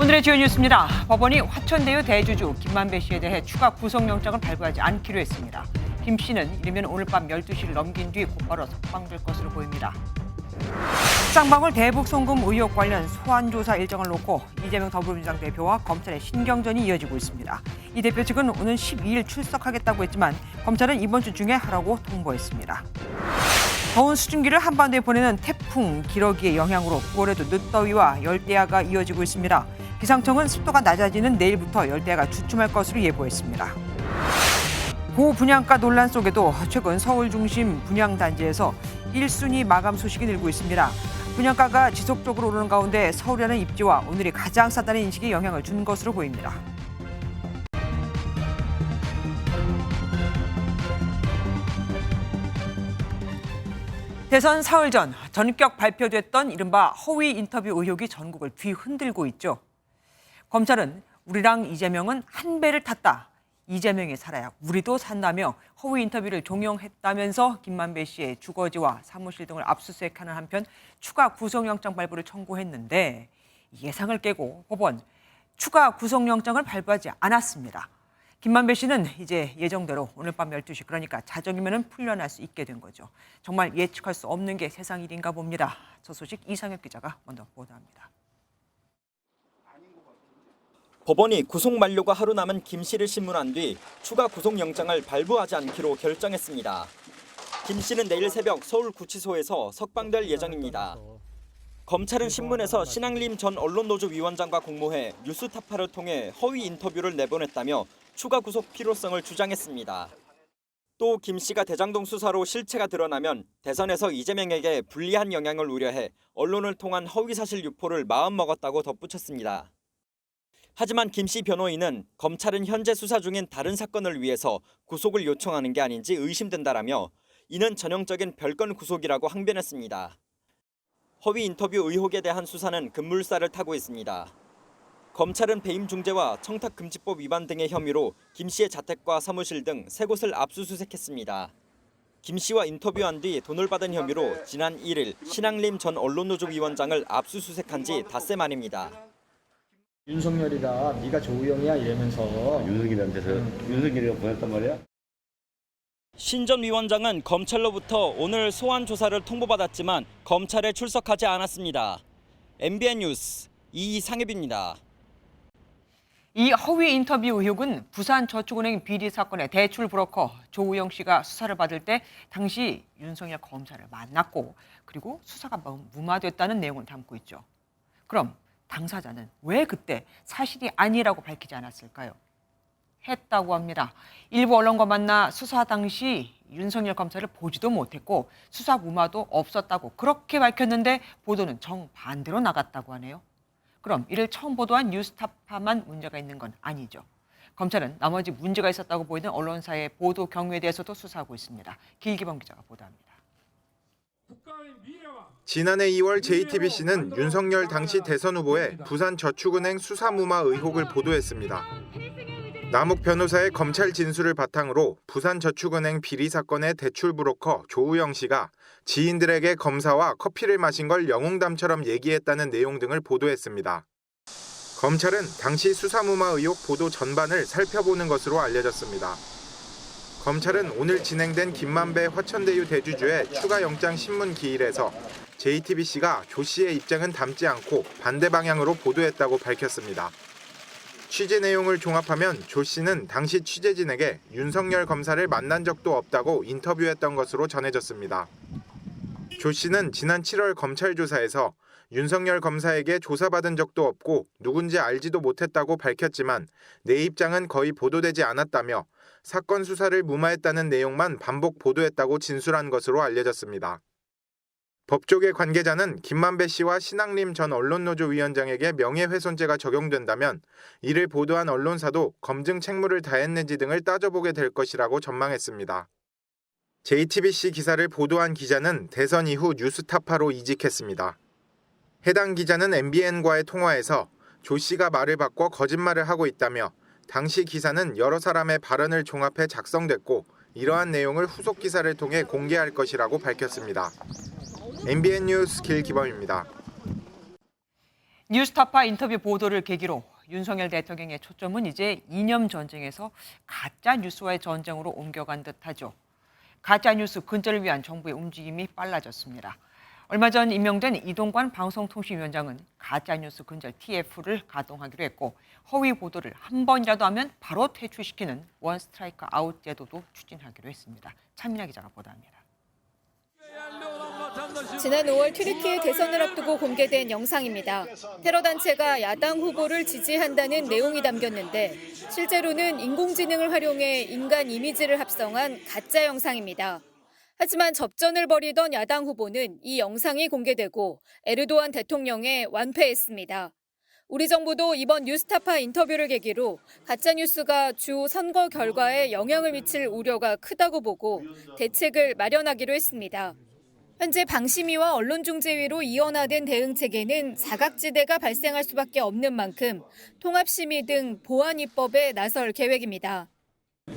오늘의 주요 뉴스입니다. 법원이 화천대유 대주주 김만배 씨에 대해 추가 구속영장을 발부하지 않기로 했습니다. 김 씨는 이르면 오늘 밤 12시를 넘긴 뒤 곧바로 석방될 것으로 보입니다. 쌍방울 대북 송금 의혹 관련 소환 조사 일정을 놓고 이재명 더불어민주당 대표와 검찰의 신경전이 이어지고 있습니다. 이 대표 측은 오는 12일 출석하겠다고 했지만 검찰은 이번 주 중에 하라고 통보했습니다. 더운 수증기를 한반도에 보내는 태풍 기러기의 영향으로 9월에도 늦더위와 열대야가 이어지고 있습니다. 기상청은 습도가 낮아지는 내일부터 열대야가 주춤할 것으로 예보했습니다. 고분양가 논란 속에도 최근 서울 중심 분양단지에서 1순위 마감 소식이 늘고 있습니다. 분양가가 지속적으로 오르는 가운데 서울에는 입지와 오늘이 가장 싸다는 인식에 영향을 준 것으로 보입니다. 대선 사흘 전 전격 발표됐던 이른바 허위 인터뷰 의혹이 전국을 뒤흔들고 있죠. 검찰은 우리랑 이재명은 한 배를 탔다. 이재명이 살아야 우리도 산다며 허위 인터뷰를 종용했다면서 김만배 씨의 주거지와 사무실 등을 압수수색하는 한편 추가 구속영장 발부를 청구했는데 예상을 깨고 법원 추가 구속영장을 발부하지 않았습니다. 김만배 씨는 이제 예정대로 오늘 밤 12시 그러니까 자정이면 풀려날 수 있게 된 거죠. 정말 예측할 수 없는 게 세상 일인가 봅니다. 저 소식 이상혁 기자가 먼저 보도합니다. 법원이 구속 만료가 하루 남은 김 씨를 신문한 뒤 추가 구속영장을 발부하지 않기로 결정했습니다. 김 씨는 내일 새벽 서울구치소에서 석방될 예정입니다. 검찰은 신문에서 신앙림 전 언론노조 위원장과 공모해 뉴스타파를 통해 허위 인터뷰를 내보냈다며 추가 구속 필요성을 주장했습니다. 또 김 씨가 대장동 수사로 실체가 드러나면 대선에서 이재명에게 불리한 영향을 우려해 언론을 통한 허위사실 유포를 마음먹었다고 덧붙였습니다. 하지만 김 씨 변호인은 검찰은 현재 수사 중인 다른 사건을 위해서 구속을 요청하는 게 아닌지 의심된다라며 이는 전형적인 별건 구속이라고 항변했습니다. 허위 인터뷰 의혹에 대한 수사는 급물살을 타고 있습니다. 검찰은 배임 중재와 청탁금지법 위반 등의 혐의로 김 씨의 자택과 사무실 등 3곳을 압수수색했습니다. 김 씨와 인터뷰한 뒤 돈을 받은 혐의로 지난 1일 신앙림 전 언론노조 위원장을 압수수색한 지 닷새 만입니다. 윤석열이다, 네가 조우영이야 이러면서 윤석열한테서 윤석열이가 보냈단 말이야? 신 전 위원장은 검찰로부터 오늘 소환 조사를 통보받았지만 검찰에 출석하지 않았습니다. MBN 뉴스 이상엽입니다. 이 허위 인터뷰 의혹은 부산저축은행 비리 사건의 대출 브로커 조우영 씨가 수사를 받을 때 당시 윤석열 검사를 만났고 그리고 수사가 무마됐다는 내용을 담고 있죠. 그럼 당사자는 왜 그때 사실이 아니라고 밝히지 않았을까요? 했다고 합니다. 일부 언론과 만나 수사 당시 윤석열 검사를 보지도 못했고 수사 무마도 없었다고 그렇게 밝혔는데 보도는 정반대로 나갔다고 하네요. 그럼 이를 처음 보도한 뉴스타파만 문제가 있는 건 아니죠. 검찰은 나머지 문제가 있었다고 보이는 언론사의 보도 경위에 대해서도 수사하고 있습니다. 길기범 기자가 보도합니다. 지난해 2월 JTBC는 윤석열 당시 대선 후보의 부산저축은행 수사무마 의혹을 보도했습니다. 남욱 변호사의 검찰 진술을 바탕으로 부산저축은행 비리 사건의 대출 브로커 조우영 씨가 지인들에게 검사와 커피를 마신 걸 영웅담처럼 얘기했다는 내용 등을 보도했습니다. 검찰은 당시 수사무마 의혹 보도 전반을 살펴보는 것으로 알려졌습니다. 검찰은 오늘 진행된 김만배 화천대유 대주주의 추가 영장 신문 기일에서 JTBC가 조 씨의 입장은 담지 않고 반대 방향으로 보도했다고 밝혔습니다. 취재 내용을 종합하면 조 씨는 당시 취재진에게 윤석열 검사를 만난 적도 없다고 인터뷰했던 것으로 전해졌습니다. 조 씨는 지난 7월 검찰 조사에서 윤석열 검사에게 조사받은 적도 없고 누군지 알지도 못했다고 밝혔지만 내 입장은 거의 보도되지 않았다며 사건 수사를 무마했다는 내용만 반복 보도했다고 진술한 것으로 알려졌습니다. 법조계 관계자는 김만배 씨와 신앙림 전 언론노조 위원장에게 명예훼손죄가 적용된다면 이를 보도한 언론사도 검증 책무를 다했는지 등을 따져보게 될 것이라고 전망했습니다. JTBC 기사를 보도한 기자는 대선 이후 뉴스타파로 이직했습니다. 해당 기자는 MBN과의 통화에서 조 씨가 말을 바꿔 거짓말을 하고 있다며 당시 기사는 여러 사람의 발언을 종합해 작성됐고 이러한 내용을 후속 기사를 통해 공개할 것이라고 밝혔습니다. MBN 뉴스 길기범입니다. 뉴스타파 인터뷰 보도를 계기로 윤석열 대통령의 초점은 이제 이념 전쟁에서 가짜 뉴스와의 전쟁으로 옮겨간 듯하죠. 가짜 뉴스 근절을 위한 정부의 움직임이 빨라졌습니다. 얼마 전 임명된 이동관 방송통신위원장은 가짜 뉴스 근절 TF를 가동하기로 했고 허위 보도를 한 번이라도 하면 바로 퇴출시키는 원 스트라이크 아웃 제도도 추진하기로 했습니다. 차민아 기자가 보도합니다. 지난 5월 튀르키예 대선을 앞두고 공개된 영상입니다. 테러 단체가 야당 후보를 지지한다는 내용이 담겼는데 실제로는 인공지능을 활용해 인간 이미지를 합성한 가짜 영상입니다. 하지만 접전을 벌이던 야당 후보는 이 영상이 공개되고 에르도안 대통령에 완패했습니다. 우리 정부도 이번 뉴스타파 인터뷰를 계기로 가짜뉴스가 주 선거 결과에 영향을 미칠 우려가 크다고 보고 대책을 마련하기로 했습니다. 현재 방심위와 언론중재위로 이원화된 대응체계는 사각지대가 발생할 수밖에 없는 만큼 통합심의 등 보안 입법에 나설 계획입니다.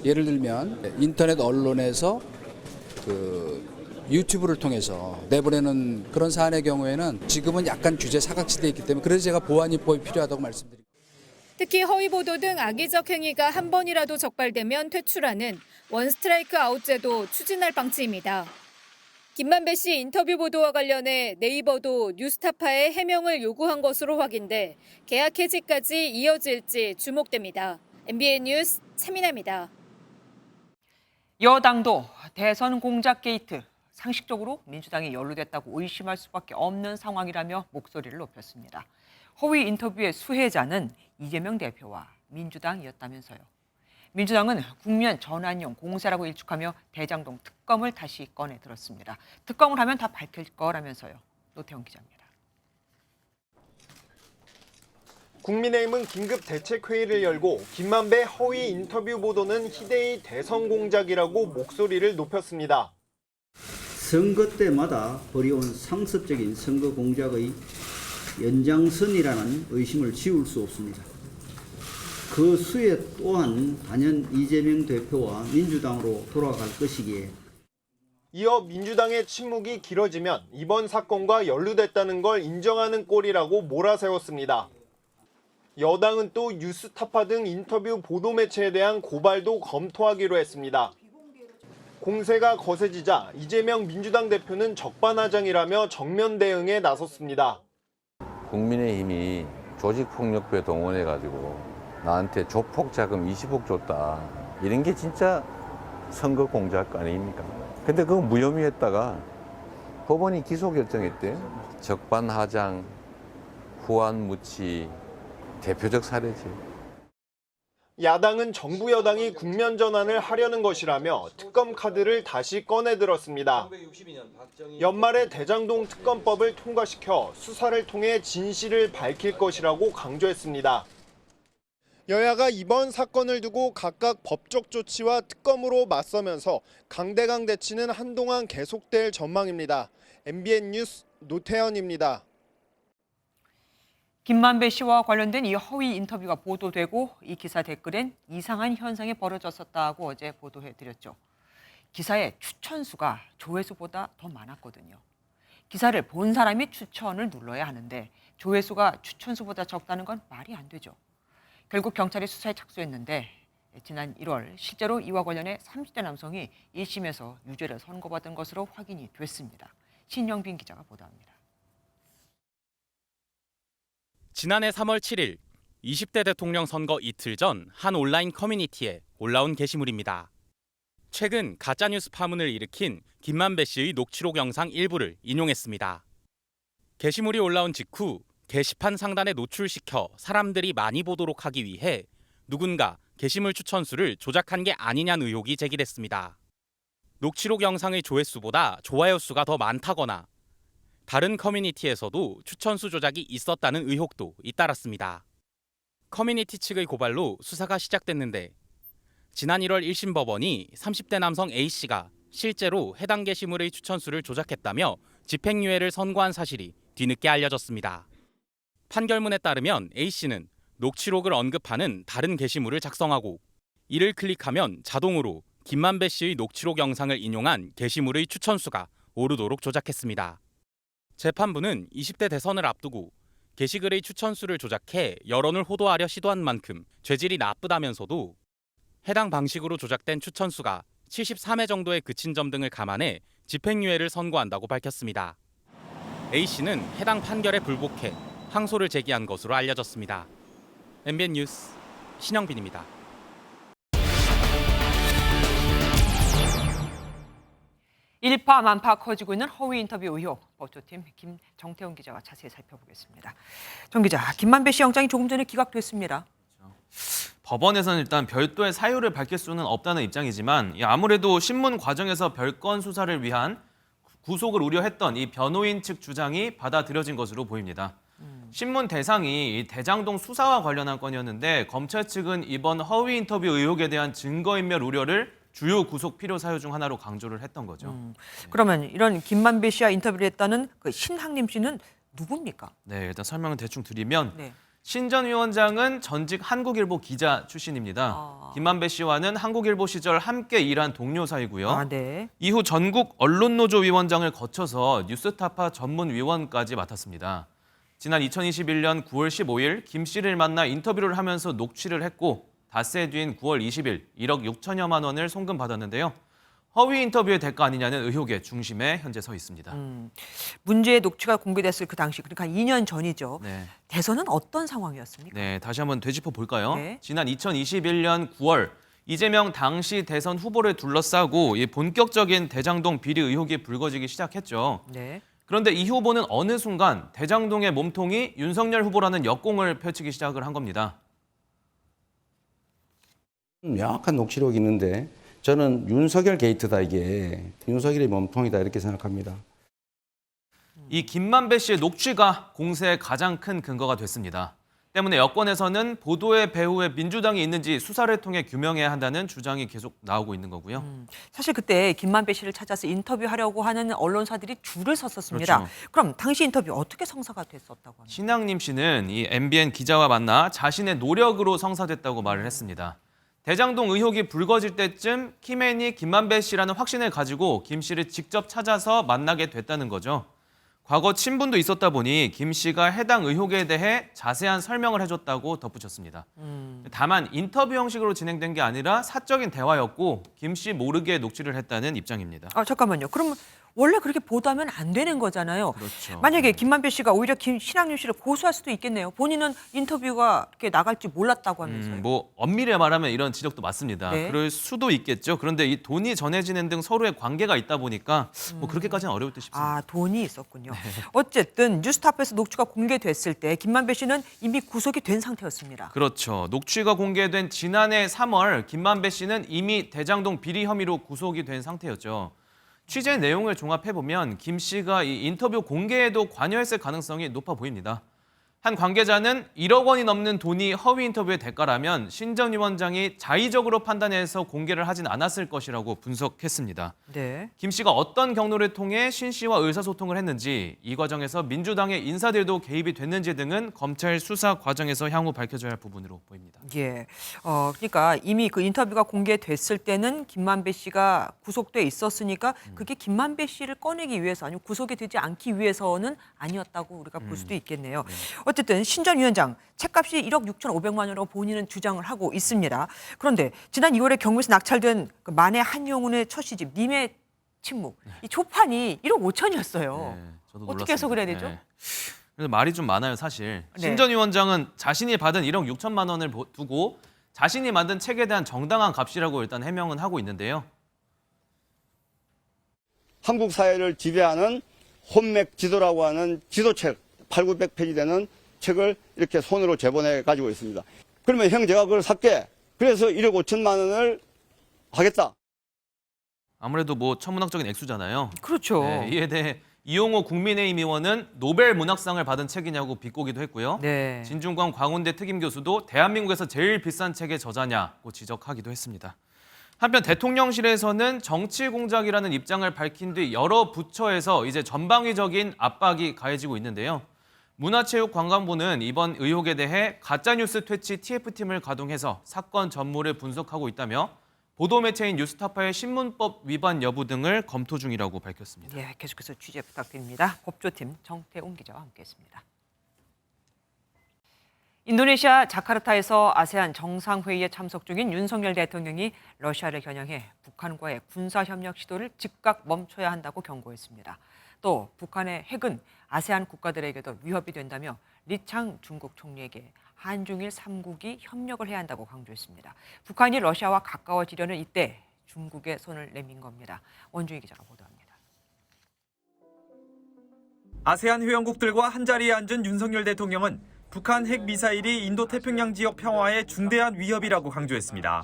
예를 들면 인터넷 언론에서 유튜브를 통해서 내보내는 그런 사안의 경우에는 지금은 약간 규제 사각지대에 있기 때문에 그래서 제가 보안 입법이 필요하다고 말씀드립니다. 특히 허위 보도 등 악의적 행위가 한 번이라도 적발되면 퇴출하는 원 스트라이크 아웃 제도 추진할 방침입니다. 김만배 씨 인터뷰 보도와 관련해 네이버도 뉴스타파에 해명을 요구한 것으로 확인돼 계약 해지까지 이어질지 주목됩니다. MBN 뉴스 차민아입니다. 여당도 대선 공작 게이트, 상식적으로 민주당이 연루됐다고 의심할 수밖에 없는 상황이라며 목소리를 높였습니다. 허위 인터뷰의 수혜자는 이재명 대표와 민주당이었다면서요. 민주당은 국면 전환용 공세라고 일축하며 대장동 특검을 다시 꺼내 들었습니다. 특검을 하면 다 밝힐 거라면서요. 노태영 기자입니다. 국민의힘은 긴급 대책회의를 열고 김만배 허위 인터뷰 보도는 희대의 대선 공작이라고 목소리를 높였습니다. 선거 때마다 벌여온 상습적인 선거 공작의 연장선이라는 의심을 지울 수 없습니다. 그 수혜 또한 단연 이재명 대표와 민주당으로 돌아갈 것이기에 이어 민주당의 침묵이 길어지면 이번 사건과 연루됐다는 걸 인정하는 꼴이라고 몰아세웠습니다. 여당은 또 뉴스타파 등 인터뷰 보도 매체에 대한 고발도 검토하기로 했습니다. 공세가 거세지자 이재명 민주당 대표는 적반하장이라며 정면 대응에 나섰습니다. 국민의힘이 조직폭력배 동원해가지고 나한테 조폭 자금 20억 줬다. 이런 게 진짜 선거 공작 아닙니까? 근데 그거 무혐의했다가 법원이 기소 결정했대요. 적반하장, 후안무치, 대표적 사례지. 야당은 정부 여당이 국면 전환을 하려는 것이라며 특검 카드를 다시 꺼내들었습니다. 연말에 대장동 특검법을 통과시켜 수사를 통해 진실을 밝힐 것이라고 강조했습니다. 여야가 이번 사건을 두고 각각 법적 조치와 특검으로 맞서면서 강대강 대치는 한동안 계속될 전망입니다. MBN 뉴스 노태현입니다. 김만배 씨와 관련된 이 허위 인터뷰가 보도되고 이 기사 댓글엔 이상한 현상이 벌어졌었다고 어제 보도해드렸죠. 기사의 추천수가 조회수보다 더 많았거든요. 기사를 본 사람이 추천을 눌러야 하는데 조회수가 추천수보다 적다는 건 말이 안 되죠. 결국 경찰이 수사에 착수했는데 지난 1월 실제로 이와 관련해 30대 남성이 1심에서 유죄를 선고받은 것으로 확인이 됐습니다. 신영빈 기자가 보도합니다. 지난해 3월 7일 20대 대통령 선거 이틀 전 한 온라인 커뮤니티에 올라온 게시물입니다. 최근 가짜뉴스 파문을 일으킨 김만배 씨의 녹취록 영상 일부를 인용했습니다. 게시물이 올라온 직후 게시판 상단에 노출시켜 사람들이 많이 보도록 하기 위해 누군가 게시물 추천수를 조작한 게 아니냐는 의혹이 제기됐습니다. 녹취록 영상의 조회수보다 좋아요 수가 더 많다거나 다른 커뮤니티에서도 추천수 조작이 있었다는 의혹도 잇따랐습니다. 커뮤니티 측의 고발로 수사가 시작됐는데 지난 1월 1심 법원이 30대 남성 A씨가 실제로 해당 게시물의 추천수를 조작했다며 집행유예를 선고한 사실이 뒤늦게 알려졌습니다. 판결문에 따르면 A씨는 녹취록을 언급하는 다른 게시물을 작성하고 이를 클릭하면 자동으로 김만배 씨의 녹취록 영상을 인용한 게시물의 추천수가 오르도록 조작했습니다. 재판부는 20대 대선을 앞두고 게시글의 추천수를 조작해 여론을 호도하려 시도한 만큼 죄질이 나쁘다면서도 해당 방식으로 조작된 추천수가 73회 정도에 그친 점 등을 감안해 집행유예를 선고한다고 밝혔습니다. A씨는 해당 판결에 불복해 항소를 제기한 것으로 알려졌습니다. MBN 뉴스 신영빈입니다. 일파만파 커지고 있는 허위 인터뷰 의혹, 법조팀 정태훈 기자와 자세히 살펴보겠습니다. 정 기자, 김만배 씨 영장이 조금 전에 기각됐습니다. 법원에서는 일단 별도의 사유를 밝힐 수는 없다는 입장이지만 아무래도 신문 과정에서 별건 수사를 위한 구속을 우려했던 이 변호인 측 주장이 받아들여진 것으로 보입니다. 신문 대상이 대장동 수사와 관련한 건이었는데 검찰 측은 이번 허위 인터뷰 의혹에 대한 증거인멸 우려를 주요 구속 필요 사유 중 하나로 강조를 했던 거죠. 그러면 이런 김만배 씨와 인터뷰를 했다는 그 신학림 씨는 누굽니까? 네, 일단 설명을 대충 드리면 네. 신 전 위원장은 전직 한국일보 기자 출신입니다. 김만배 씨와는 한국일보 시절 함께 일한 동료 사이고요. 네. 이후 전국 언론노조 위원장을 거쳐서 뉴스타파 전문위원까지 맡았습니다. 지난 2021년 9월 15일 김 씨를 만나 인터뷰를 하면서 녹취를 했고 닷새 뒤인 9월 20일 1억 6천여만 원을 송금받았는데요. 허위 인터뷰의 대가 아니냐는 의혹의 중심에 현재 서 있습니다. 문제의 녹취가 공개됐을 그 당시, 그러니까 2년 전이죠. 네. 대선은 어떤 상황이었습니까? 네, 다시 한번 되짚어 볼까요? 네. 지난 2021년 9월 이재명 당시 대선 후보를 둘러싸고 이 본격적인 대장동 비리 의혹이 불거지기 시작했죠. 네. 그런데 이 후보는 어느 순간 대장동의 몸통이 윤석열 후보라는 역공을 펼치기 시작을 한 겁니다. 명확한 녹취록이 있는데 저는 윤석열 게이트다 이게. 윤석열의 몸통이다 이렇게 생각합니다. 이 김만배 씨의 녹취가 공세의 가장 큰 근거가 됐습니다. 때문에 여권에서는 보도의 배후에 민주당이 있는지 수사를 통해 규명해야 한다는 주장이 계속 나오고 있는 거고요. 사실 그때 김만배 씨를 찾아서 인터뷰하려고 하는 언론사들이 줄을 섰었습니다. 그렇죠. 그럼 당시 인터뷰 어떻게 성사가 됐었다고 합니까? 신학림 씨는 이 MBN 기자와 만나 자신의 노력으로 성사됐다고 말을 했습니다. 대장동 의혹이 불거질 때쯤 키맨이 김만배 씨라는 확신을 가지고 김 씨를 직접 찾아서 만나게 됐다는 거죠. 과거 친분도 있었다 보니 김 씨가 해당 의혹에 대해 자세한 설명을 해줬다고 덧붙였습니다. 다만 인터뷰 형식으로 진행된 게 아니라 사적인 대화였고 김 씨 모르게 녹취를 했다는 입장입니다. 잠깐만요. 그럼 원래 그렇게 보도하면 안 되는 거잖아요. 그렇죠. 만약에 김만배 씨가 오히려 신학림 씨를 고소할 수도 있겠네요. 본인은 인터뷰가 이렇게 나갈지 몰랐다고 하면서요. 뭐 엄밀히 말하면 이런 지적도 맞습니다. 네. 그럴 수도 있겠죠. 그런데 이 돈이 전해지는 등 서로의 관계가 있다 보니까 뭐 그렇게까지는 어려울 듯 싶습니다. 돈이 있었군요. 어쨌든 뉴스타파에서 녹취가 공개됐을 때 김만배 씨는 이미 구속이 된 상태였습니다. 그렇죠. 녹취가 공개된 지난해 3월 김만배 씨는 이미 대장동 비리 혐의로 구속이 된 상태였죠. 취재 내용을 종합해보면 김 씨가 이 인터뷰 공개에도 관여했을 가능성이 높아 보입니다. 한 관계자는 1억 원이 넘는 돈이 허위 인터뷰의 대가라면 신 전 위원장이 자의적으로 판단해서 공개를 하진 않았을 것이라고 분석했습니다. 네. 김 씨가 어떤 경로를 통해 신 씨와 의사소통을 했는지, 이 과정에서 민주당의 인사들도 개입이 됐는지 등은 검찰 수사 과정에서 향후 밝혀져야 할 부분으로 보입니다. 예. 그러니까 이미 그 인터뷰가 공개됐을 때는 김만배 씨가 구속돼 있었으니까 그게 김만배 씨를 꺼내기 위해서 아니면 구속이 되지 않기 위해서는 아니었다고 우리가 볼 수도 있겠네요. 네. 어쨌든 신 전 위원장 책값이 1억 6,500만 원이라고 본인은 주장을 하고 있습니다. 그런데 지난 2월에 경무에서 낙찰된 그 만해 한용운의 첫 시집 님의 침묵, 이 초판이 1억 5천이었어요. 네, 저도 어떻게 해석을 해야 되죠? 놀랐습니다. 네. 그래서 말이 좀 많아요, 사실. 네. 신 전 위원장은 자신이 받은 1억 6천만 원을 두고 자신이 만든 책에 대한 정당한 값이라고 일단 해명은 하고 있는데요. 한국 사회를 지배하는 혼맥 지도라고 하는 지도책 8,900페이지 되는 책을 이렇게 손으로 제본해 가지고 있습니다. 그러면 형 제가 그걸 살게. 그래서 1억 5천만 원을 하겠다. 아무래도 뭐 천문학적인 액수잖아요. 그렇죠. 네, 이에 대해 이용호 국민의힘 의원은 노벨 문학상을 받은 책이냐고 비꼬기도 했고요. 네. 진중권 광운대 특임 교수도 대한민국에서 제일 비싼 책의 저자냐고 지적하기도 했습니다. 한편 대통령실에서는 정치 공작이라는 입장을 밝힌 뒤 여러 부처에서 이제 전방위적인 압박이 가해지고 있는데요. 문화체육관광부는 이번 의혹에 대해 가짜뉴스 퇴치 TF팀을 가동해서 사건 전모를 분석하고 있다며 보도매체인 뉴스타파의 신문법 위반 여부 등을 검토 중이라고 밝혔습니다. 예, 계속해서 취재 부탁드립니다. 법조팀 정태웅 기자와 함께했습니다. 인도네시아 자카르타에서 아세안 정상회의에 참석 중인 윤석열 대통령이 러시아를 겨냥해 북한과의 군사협력 시도를 즉각 멈춰야 한다고 경고했습니다. 또 북한의 핵은 아세안 국가들에게도 위협이 된다며 리창 중국 총리에게 한중일 3국이 협력을 해야 한다고 강조했습니다. 북한이 러시아와 가까워지려는 이때 중국에 손을 내민 겁니다. 원주희 기자가 보도합니다. 아세안 회원국들과 한자리에 앉은 윤석열 대통령은 북한 핵미사일이 인도태평양 지역 평화에 중대한 위협이라고 강조했습니다.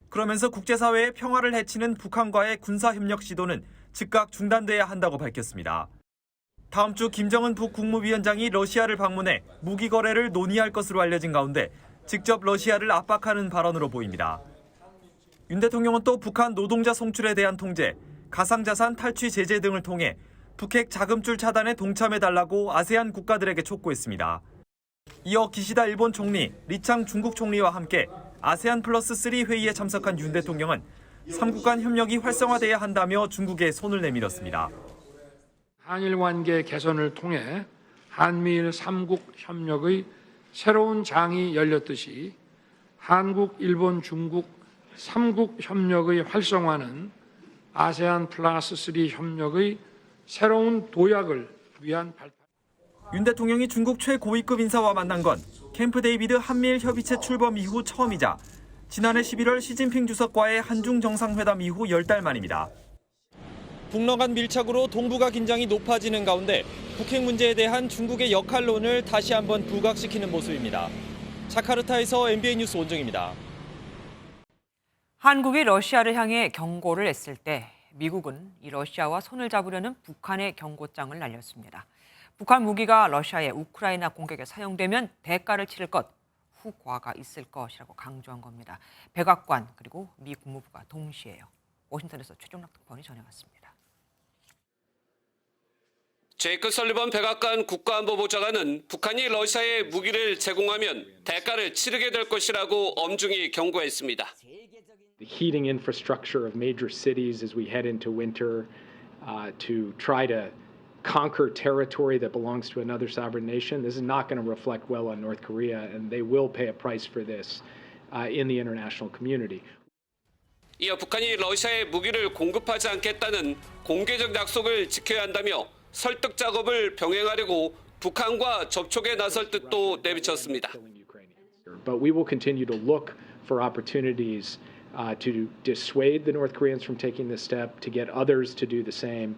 그러면서 국제사회의 평화를 해치는 북한과의 군사협력 시도는 즉각 중단돼야 한다고 밝혔습니다. 다음 주 김정은 북국무위원장이 러시아를 방문해 무기 거래를 논의할 것으로 알려진 가운데 직접 러시아를 압박하는 발언으로 보입니다. 윤 대통령은 또 북한 노동자 송출에 대한 통제, 가상자산 탈취 제재 등을 통해 북핵 자금줄 차단에 동참해달라고 아세안 국가들에게 촉구했습니다. 이어 기시다 일본 총리, 리창 중국 총리와 함께 아세안 플러스 3 회의에 참석한 윤 대통령은 3국 간 협력이 활성화돼야 한다며 중국에 손을 내밀었습니다. 한일 관계 개선을 통해 한미일 3국 협력의 새로운 장이 열렸듯이 한국, 일본, 중국 3국 협력의 활성화는 아세안 플러스 3 협력의 새로운 도약을 위한 발판. 윤 대통령이 중국 최고위급 인사와 만난 건 캠프 데이비드 한미일 협의체 출범 이후 처음이자 지난해 11월 시진핑 주석과의 한중 정상회담 이후 10달 만입니다. 북러 간 밀착으로 동북아 긴장이 높아지는 가운데 북핵 문제에 대한 중국의 역할론을 다시 한번 부각시키는 모습입니다. 자카르타에서 MBN 뉴스 원정입니다. 한국이 러시아를 향해 경고를 했을 때 미국은 이 러시아와 손을 잡으려는 북한의 경고장을 날렸습니다. 북한 무기가 러시아의 우크라이나 공격에 사용되면 대가를 치를 것, 후과가 있을 것이라고 강조한 겁니다. 백악관 그리고 미 국무부가 동시에요. 워싱턴에서 최종락 특파원이 전해왔습니다. 제이크 설리번 백악관 국가안보보좌관은 북한이 러시아에 무기를 제공하면 대가를 치르게 될 것이라고 엄중히 경고했습니다. The heating infrastructure of major cities as we head into winter to try to conquer territory that belongs to another sovereign nation. This is not going to reflect well on North Korea, and they will pay a price for this in the international community. 이어 북한이 러시아에 무기를 공급하지 않겠다는 공개적 약속을 지켜야 한다며 설득 작업을 병행하려고 북한과 접촉에 나설 뜻도 내비쳤습니다. But we will continue to look for opportunities to dissuade the North Koreans from taking this step, to get others to do the same.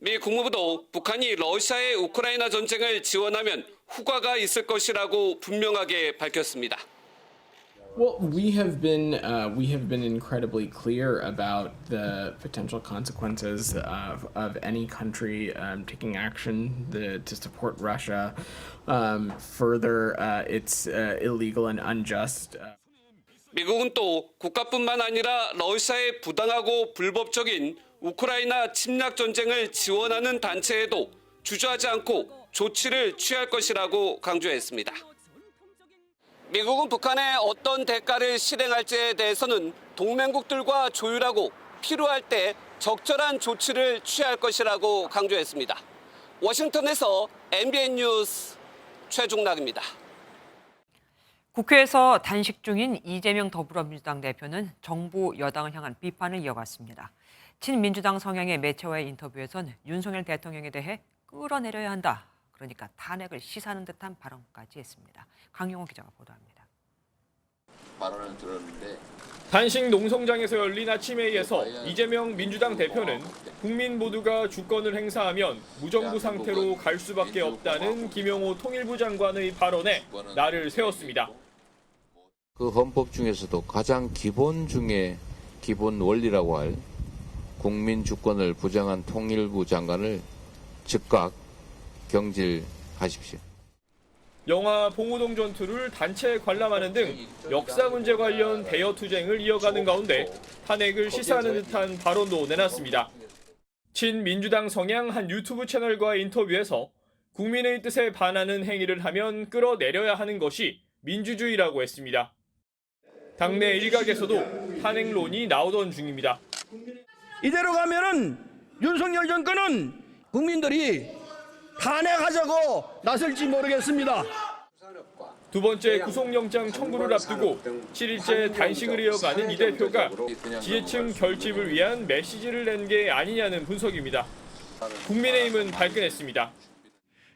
미 국무부도 북한이 러시아의 우크라이나 전쟁을 지원하면 후과가 있을 것이라고 분명하게 밝혔습니다. Well, we have been incredibly clear about the potential consequences of any country taking action to support Russia. Further, it's illegal and unjust. 미국은 또 국가뿐만 아니라 러시아의 부당하고 불법적인 우크라이나 침략 전쟁을 지원하는 단체에도 주저하지 않고 조치를 취할 것이라고 강조했습니다. 미국은 북한에 어떤 대가를 실행할지에 대해서는 동맹국들과 조율하고 필요할 때 적절한 조치를 취할 것이라고 강조했습니다. 워싱턴에서 MBN 뉴스 최종락입니다. 국회에서 단식 중인 이재명 더불어민주당 대표는 정부 여당을 향한 비판을 이어갔습니다. 친민주당 성향의 매체와의 인터뷰에선 윤석열 대통령에 대해 끌어내려야 한다. 그러니까 탄핵을 시사하는 듯한 발언까지 했습니다. 강용호 기자가 보도합니다. 발언을 들었는데 단식 농성장에서 열린 아침회의에서 이재명 민주당 대표는 국민 모두가 주권을 행사하면 무정부 상태로 갈 수밖에 없다는 김용호 통일부 장관의 발언에 날을 세웠습니다. 그 헌법 중에서도 가장 기본 중에 기본 원리라고 할 국민 주권을 부정한 통일부 장관을 즉각 경질하십시오. 영화 봉오동 전투를 단체 관람하는 등 역사 문제 관련 대여 투쟁을 이어가는 가운데 탄핵을 시사하는 듯한 발언도 내놨습니다. 친민주당 성향 한 유튜브 채널과의 인터뷰에서 국민의 뜻에 반하는 행위를 하면 끌어내려야 하는 것이 민주주의라고 했습니다. 당내 일각에서도 탄핵론이 나오던 중입니다. 이대로 가면은 윤석열 정권은 국민들이 탄핵하자고 나설지 모르겠습니다. 두 번째 구속영장 청구를 앞두고 7일째 단식을 이어가는 이 대표가 지지층 결집을 위한 메시지를 낸 게 아니냐는 분석입니다. 국민의힘은 발끈했습니다.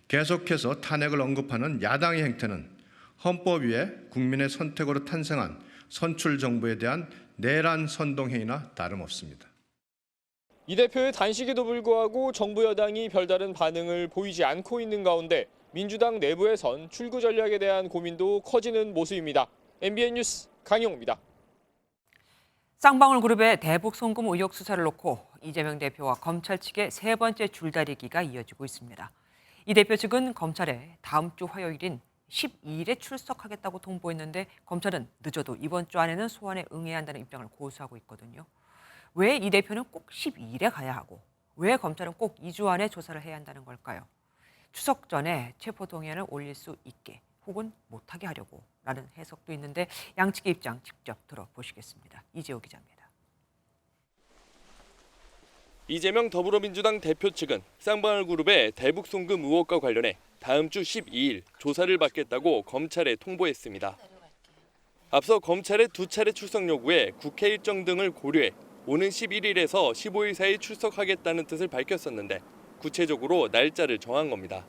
계속해서 탄핵을 언급하는 야당의 행태는 헌법 위에 국민의 선택으로 탄생한 선출 정부에 대한 내란 선동 행위나 다름없습니다. 이 대표의 단식에도 불구하고 정부 여당이 별다른 반응을 보이지 않고 있는 가운데 민주당 내부에선 출구 전략에 대한 고민도 커지는 모습입니다. MBN 뉴스 강용호입니다. 쌍방울 그룹의 대북 송금 의혹 수사를 놓고 이재명 대표와 검찰 측의 세 번째 줄다리기가 이어지고 있습니다. 이 대표 측은 검찰에 다음 주 화요일인 12일에 출석하겠다고 통보했는데 검찰은 늦어도 이번 주 안에는 소환에 응해야 한다는 입장을 고수하고 있거든요. 왜 이 대표는 꼭 12일에 가야 하고 왜 검찰은 꼭 2주 안에 조사를 해야 한다는 걸까요? 추석 전에 체포동의안을 올릴 수 있게 혹은 못하게 하려고 라는 해석도 있는데 양측의 입장 직접 들어보시겠습니다. 이재호 기자입니다. 이재명 더불어민주당 대표 측은 쌍방울 그룹의 대북 송금 의혹과 관련해 다음 주 12일 조사를 받겠다고 검찰에 통보했습니다. 앞서 검찰의 두 차례 출석 요구에 국회 일정 등을 고려해 오는 11일에서 15일 사이 출석하겠다는 뜻을 밝혔었는데 구체적으로 날짜를 정한 겁니다.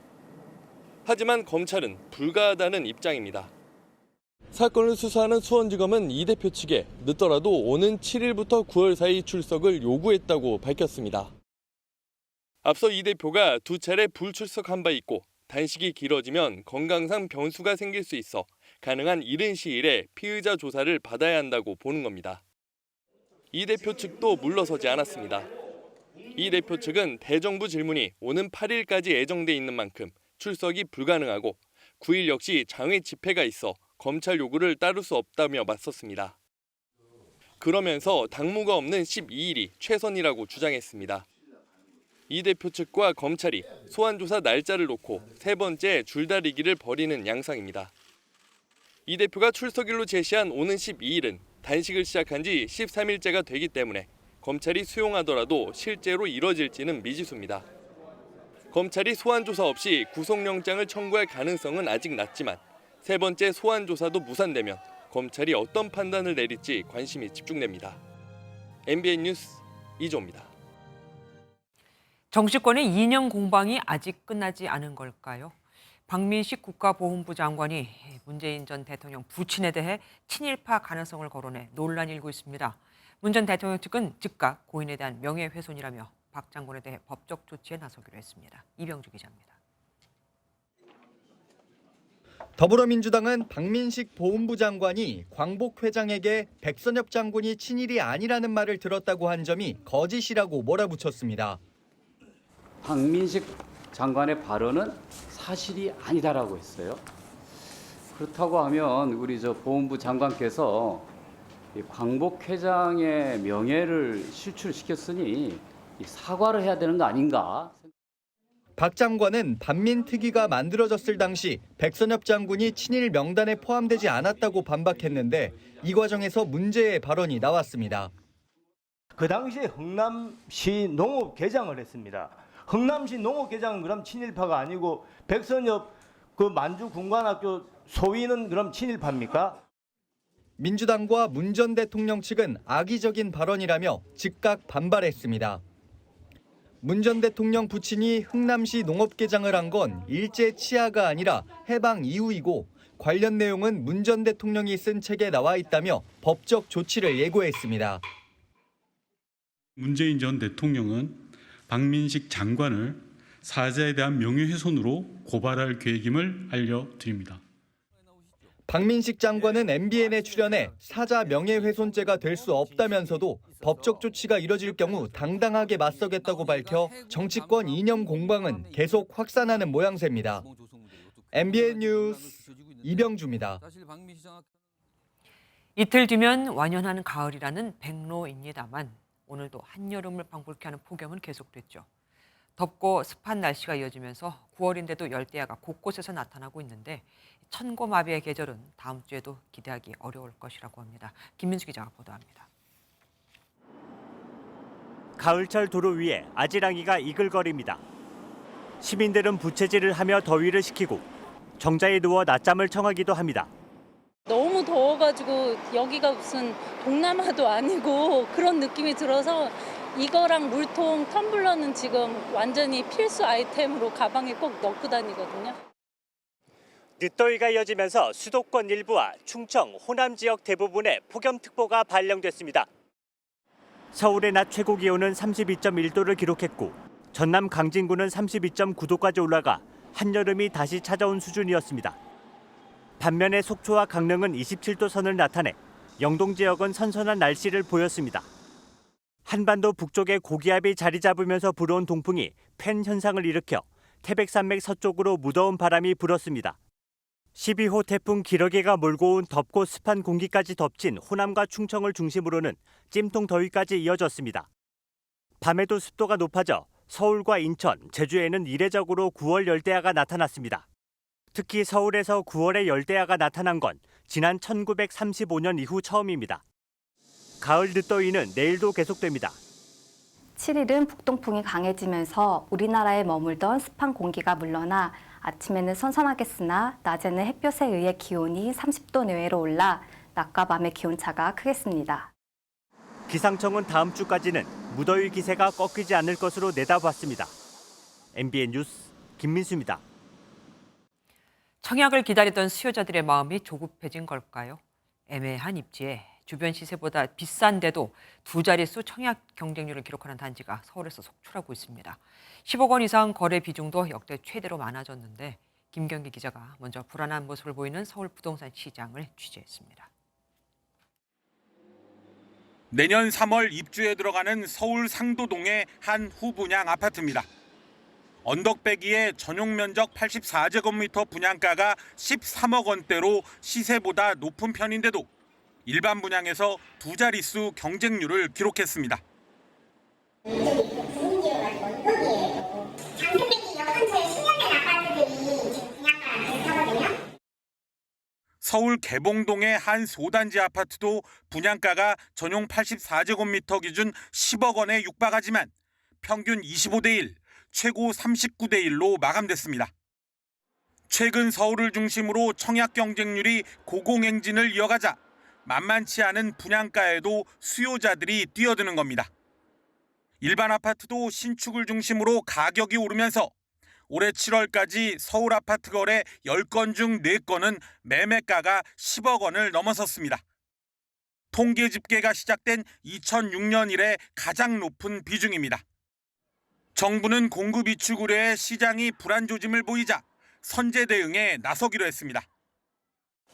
하지만 검찰은 불가하다는 입장입니다. 사건을 수사하는 수원지검은 이 대표 측에 늦더라도 오는 7일부터 9월 사이 출석을 요구했다고 밝혔습니다. 앞서 이 대표가 두 차례 불출석한 바 있고 단식이 길어지면 건강상 변수가 생길 수 있어 가능한 이른 시일에 피의자 조사를 받아야 한다고 보는 겁니다. 이 대표 측도 물러서지 않았습니다. 이 대표 측은 대정부 질문이 오는 8일까지 예정돼 있는 만큼 출석이 불가능하고 9일 역시 장외 집회가 있어 검찰 요구를 따를 수 없다며 맞섰습니다. 그러면서 당무가 없는 12일이 최선이라고 주장했습니다. 이 대표 측과 검찰이 소환조사 날짜를 놓고 세 번째 줄다리기를 벌이는 양상입니다. 이 대표가 출석일로 제시한 오는 12일은 단식을 시작한 지 13일째가 되기 때문에 검찰이 수용하더라도 실제로 이뤄질지는 미지수입니다. 검찰이 소환조사 없이 구속영장을 청구할 가능성은 아직 낮지만 세 번째 소환조사도 무산되면 검찰이 어떤 판단을 내릴지 관심이 집중됩니다. MBN 뉴스 이조입니다. 정치권의 2년 공방이 아직 끝나지 않은 걸까요? 박민식 국가보훈부 장관이 문재인 전 대통령 부친에 대해 친일파 가능성을 거론해 논란이 일고 있습니다. 문 전 대통령 측은 즉각 고인에 대한 명예훼손이라며 박 장관에 대해 법적 조치에 나서기로 했습니다. 이병주 기자입니다. 더불어민주당은 박민식 보훈부 장관이 광복 회장에게 백선엽 장군이 친일이 아니라는 말을 들었다고 한 점이 거짓이라고 몰아붙였습니다. 박민식 장관의 발언은 사실이 아니다라고 했어요. 그렇다고 하면 우리 보훈부 장관께서 광복 회장의 명예를 실추시켰으니 사과를 해야 되는 거 아닌가? 박 장관은 반민특위가 만들어졌을 당시 백선엽 장군이 친일 명단에 포함되지 않았다고 반박했는데 이 과정에서 문제의 발언이 나왔습니다. 그 당시에 흥남시 농업개장을 했습니다. 흥남시 농업개장은 그럼 친일파가 아니고 백선엽 그 만주군관학교 소위는 그럼 친일파입니까? 민주당과 문 전 대통령 측은 악의적인 발언이라며 즉각 반발했습니다. 문 전 대통령 부친이 흥남시 농업개장을 한 건 일제 치하가 아니라 해방 이후이고 관련 내용은 문 전 대통령이 쓴 책에 나와 있다며 법적 조치를 예고했습니다. 문재인 전 대통령은 박민식 장관을 사자에 대한 명예훼손으로 고발할 계획임을 알려드립니다. 박민식 장관은 MBN에 출연해 사자 명예훼손죄가 될 수 없다면서도 법적 조치가 이뤄질 경우 당당하게 맞서겠다고 밝혀 정치권 이념 공방은 계속 확산하는 모양새입니다. MBN 뉴스 이병주입니다. 이틀 뒤면 완연한 가을이라는 백로입니다만 오늘도 한여름을 방불케 하는 폭염은 계속됐죠. 덥고 습한 날씨가 이어지면서 9월인데도 열대야가 곳곳에서 나타나고 있는데 천고마비의 계절은 다음 주에도 기대하기 어려울 것이라고 합니다. 김민수 기자가 보도합니다. 가을철 도로 위에 아지랑이가 이글거립니다. 시민들은 부채질을 하며 더위를 식히고 정자에 누워 낮잠을 청하기도 합니다. 너무 더워가지고 여기가 무슨 동남아도 아니고 그런 느낌이 들어서 이거랑 물통, 텀블러는 지금 완전히 필수 아이템으로 가방에 꼭 넣고 다니거든요. 늦더위가 이어지면서 수도권 일부와 충청, 호남 지역 대부분에 폭염특보가 발령됐습니다. 서울의 낮 최고 기온은 32.1도를 기록했고 전남 강진구는 32.9도까지 올라가 한여름이 다시 찾아온 수준이었습니다. 반면에 속초와 강릉은 27도 선을 나타내 영동 지역은 선선한 날씨를 보였습니다. 한반도 북쪽에 고기압이 자리 잡으면서 불어온 동풍이 팬 현상을 일으켜 태백산맥 서쪽으로 무더운 바람이 불었습니다. 12호 태풍 기러기가 몰고 온 덥고 습한 공기까지 덮친 호남과 충청을 중심으로는 찜통 더위까지 이어졌습니다. 밤에도 습도가 높아져 서울과 인천, 제주에는 이례적으로 9월 열대야가 나타났습니다. 특히 서울에서 9월에 열대야가 나타난 건 지난 1935년 이후 처음입니다. 가을 늦더위는 내일도 계속됩니다. 7일은 북동풍이 강해지면서 우리나라에 머물던 습한 공기가 물러나 아침에는 선선하겠으나 낮에는 햇볕에 의해 기온이 30도 내외로 올라 낮과 밤의 기온차가 크겠습니다. 기상청은 다음 주까지는 무더위 기세가 꺾이지 않을 것으로 내다봤습니다. MBN 뉴스 김민수입니다. 청약을 기다리던 수요자들의 마음이 조급해진 걸까요? 애매한 입지에 주변 시세보다 비싼데도 두 자릿수 청약 경쟁률을 기록하는 단지가 서울에서 속출하고 있습니다. 10억 원 이상 거래 비중도 역대 최대로 많아졌는데 김경기 기자가 먼저 불안한 모습을 보이는 서울 부동산 시장을 취재했습니다. 내년 3월 입주에 들어가는 서울 상도동의 한 후분양 아파트입니다. 언덕배기의 전용 면적 84제곱미터 분양가가 13억 원대로 시세보다 높은 편인데도 일반 분양에서 두 자릿수 경쟁률을 기록했습니다. 서울 개봉동의 한 소단지 아파트도 분양가가 전용 84제곱미터 기준 10억 원에 육박하지만 평균 25대 1, 최고 39대 1로 마감됐습니다. 최근 서울을 중심으로 청약 경쟁률이 고공행진을 이어가자 만만치 않은 분양가에도 수요자들이 뛰어드는 겁니다. 일반 아파트도 신축을 중심으로 가격이 오르면서 올해 7월까지 서울 아파트 거래 10건 중 4건은 매매가가 10억 원을 넘어섰습니다. 통계 집계가 시작된 2006년 이래 가장 높은 비중입니다. 정부는 공급 위축 우려에 시장이 불안 조짐을 보이자 선제 대응에 나서기로 했습니다.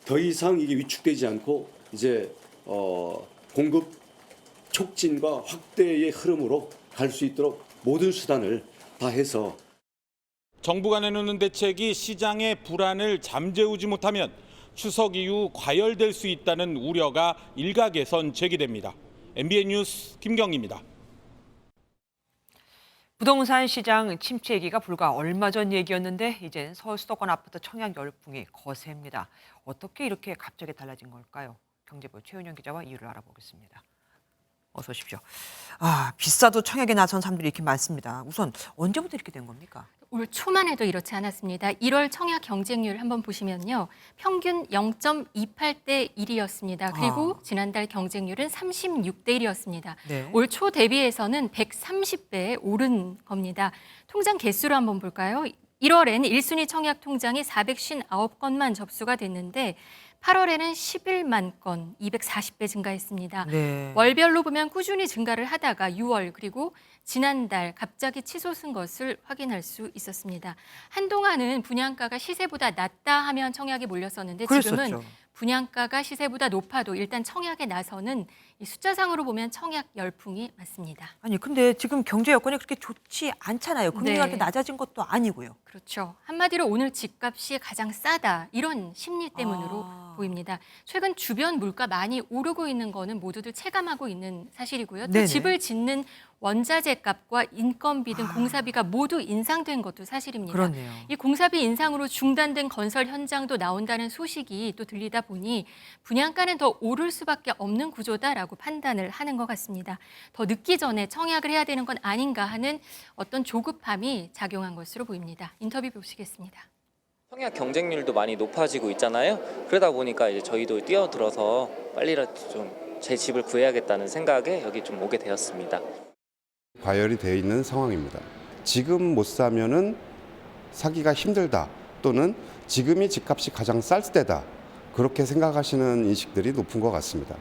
더 이상 이게 위축되지 않고 이제 공급 촉진과 확대의 흐름으로 갈 수 있도록 모든 수단을 다해서 정부가 내놓는 대책이 시장의 불안을 잠재우지 못하면 추석 이후 과열될 수 있다는 우려가 일각에선 제기됩니다. MBN 뉴스 김경희입니다. 부동산 시장 침체 얘기가 불과 얼마 전 얘기였는데 이젠 서울 수도권 아파트 청약 열풍이 거셉니다. 어떻게 이렇게 갑자기 달라진 걸까요? 경제부 최은영 기자와 이유를 알아보겠습니다. 어서 오십시오. 비싸도 청약에 나선 사람들이 이렇게 많습니다. 우선 언제부터 이렇게 된 겁니까? 올 초만 해도 이렇지 않았습니다. 1월 청약 경쟁률 한번 보시면요. 평균 0.28대 1이었습니다. 그리고 지난달 경쟁률은 36대 1이었습니다. 네. 올 초 대비해서는 130배에 오른 겁니다. 통장 개수로 한번 볼까요? 1월엔 1순위 청약 통장이 459건만 접수가 됐는데 8월에는 11만 건, 240배 증가했습니다. 네. 월별로 보면 꾸준히 증가를 하다가 6월 그리고 지난달 갑자기 치솟은 것을 확인할 수 있었습니다. 한동안은 분양가가 시세보다 낮다 하면 청약이 몰렸었는데 지금은 그랬었죠. 분양가가 시세보다 높아도 일단 청약에 나서는 이 숫자상으로 보면 청약 열풍이 맞습니다. 아니 근데 지금 경제 여건이 그렇게 좋지 않잖아요. 금리가 네. 그렇게 낮아진 것도 아니고요. 그렇죠. 한마디로 오늘 집값이 가장 싸다 이런 심리 때문으로 보입니다. 최근 주변 물가 많이 오르고 있는 거는 모두들 체감하고 있는 사실이고요. 또 네네. 집을 짓는 원자재 값과 인건비 등 공사비가 모두 인상된 것도 사실입니다. 그렇네요. 이 공사비 인상으로 중단된 건설 현장도 나온다는 소식이 또 들리다 보니 분양가는 더 오를 수밖에 없는 구조다라고 판단을 하는 것 같습니다. 더 늦기 전에 청약을 해야 되는 건 아닌가 하는 어떤 조급함이 작용한 것으로 보입니다. 인터뷰 보시겠습니다. 청약 경쟁률도 많이 높아지고 있잖아요. 그러다 보니까 이제 저희도 뛰어들어서 빨리라도 좀 제 집을 구해야겠다는 생각에 여기 좀 오게 되었습니다. 과열이 되어 있는 상황입니다. 지금 못 사면은 사기가 힘들다, 또는 지금이 집값이 가장 쌀 때다, 그렇게 생각하시는 인식들이 높은 것 같습니다.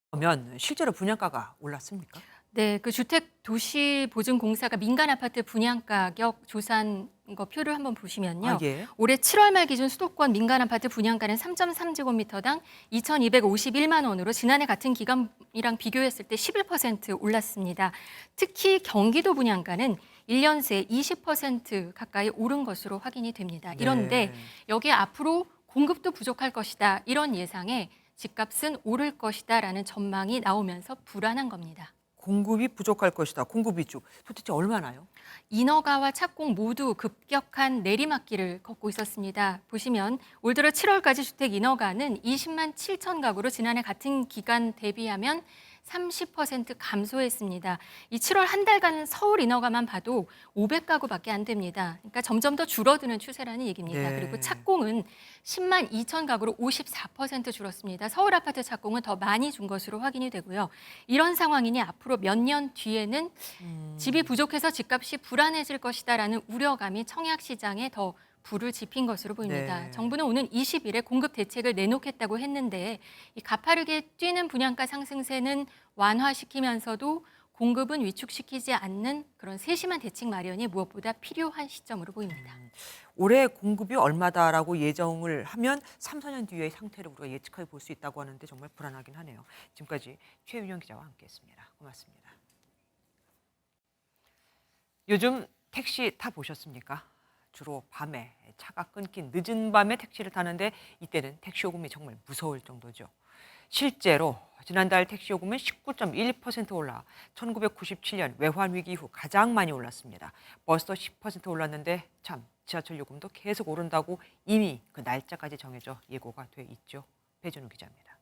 그러면 실제로 분양가가 올랐습니까? 네, 그 주택도시보증공사가 민간 아파트 분양가격 조사한 거 표를 한번 보시면요. 아, 예. 올해 7월 말 기준 수도권 민간 아파트 분양가는 3.3제곱미터당 2,251만 원으로 지난해 같은 기간이랑 비교했을 때 11% 올랐습니다. 특히 경기도 분양가는 1년 새 20% 가까이 오른 것으로 확인이 됩니다. 이런데 여기에 앞으로 공급도 부족할 것이다, 이런 예상에 집값은 오를 것이다라는 전망이 나오면서 불안한 겁니다. 공급이 부족할 것이다. 공급 위축. 도대체 얼마나요? 인허가와 착공 모두 급격한 내리막길을 걷고 있었습니다. 보시면 올 들어 7월까지 주택 인허가는 20만 7천 가구로 지난해 같은 기간 대비하면 30% 감소했습니다. 이 7월 한 달간 서울 인허가만 봐도 500가구밖에 안 됩니다. 그러니까 점점 더 줄어드는 추세라는 얘기입니다. 네. 그리고 착공은 10만 2천 가구로 54% 줄었습니다. 서울 아파트 착공은 더 많이 준 것으로 확인이 되고요. 이런 상황이니 앞으로 몇 년 뒤에는 집이 부족해서 집값이 불안해질 것이다라는 우려감이 청약 시장에 더 불을 지핀 것으로 보입니다. 네. 정부는 오는 20일에 공급 대책을 내놓겠다고 했는데 이 가파르게 뛰는 분양가 상승세는 완화시키면서도 공급은 위축시키지 않는 그런 세심한 대책 마련이 무엇보다 필요한 시점으로 보입니다. 올해 공급이 얼마다라고 예정을 하면 3, 4년 뒤의 상태를 우리가 예측해 볼 수 있다고 하는데 정말 불안하긴 하네요. 지금까지 최윤영 기자와 함께했습니다. 고맙습니다. 요즘 택시 타 보셨습니까? 주로 밤에 차가 끊긴 늦은 밤에 택시를 타는데 이때는 택시 요금이 정말 무서울 정도죠. 실제로 지난달 택시 요금은 19.1% 올라 1997년 외환 위기 이후 가장 많이 올랐습니다. 버스도 10% 올랐는데 참 지하철 요금도 계속 오른다고 이미 그 날짜까지 정해져 예고가 돼 있죠. 배준우 기자입니다.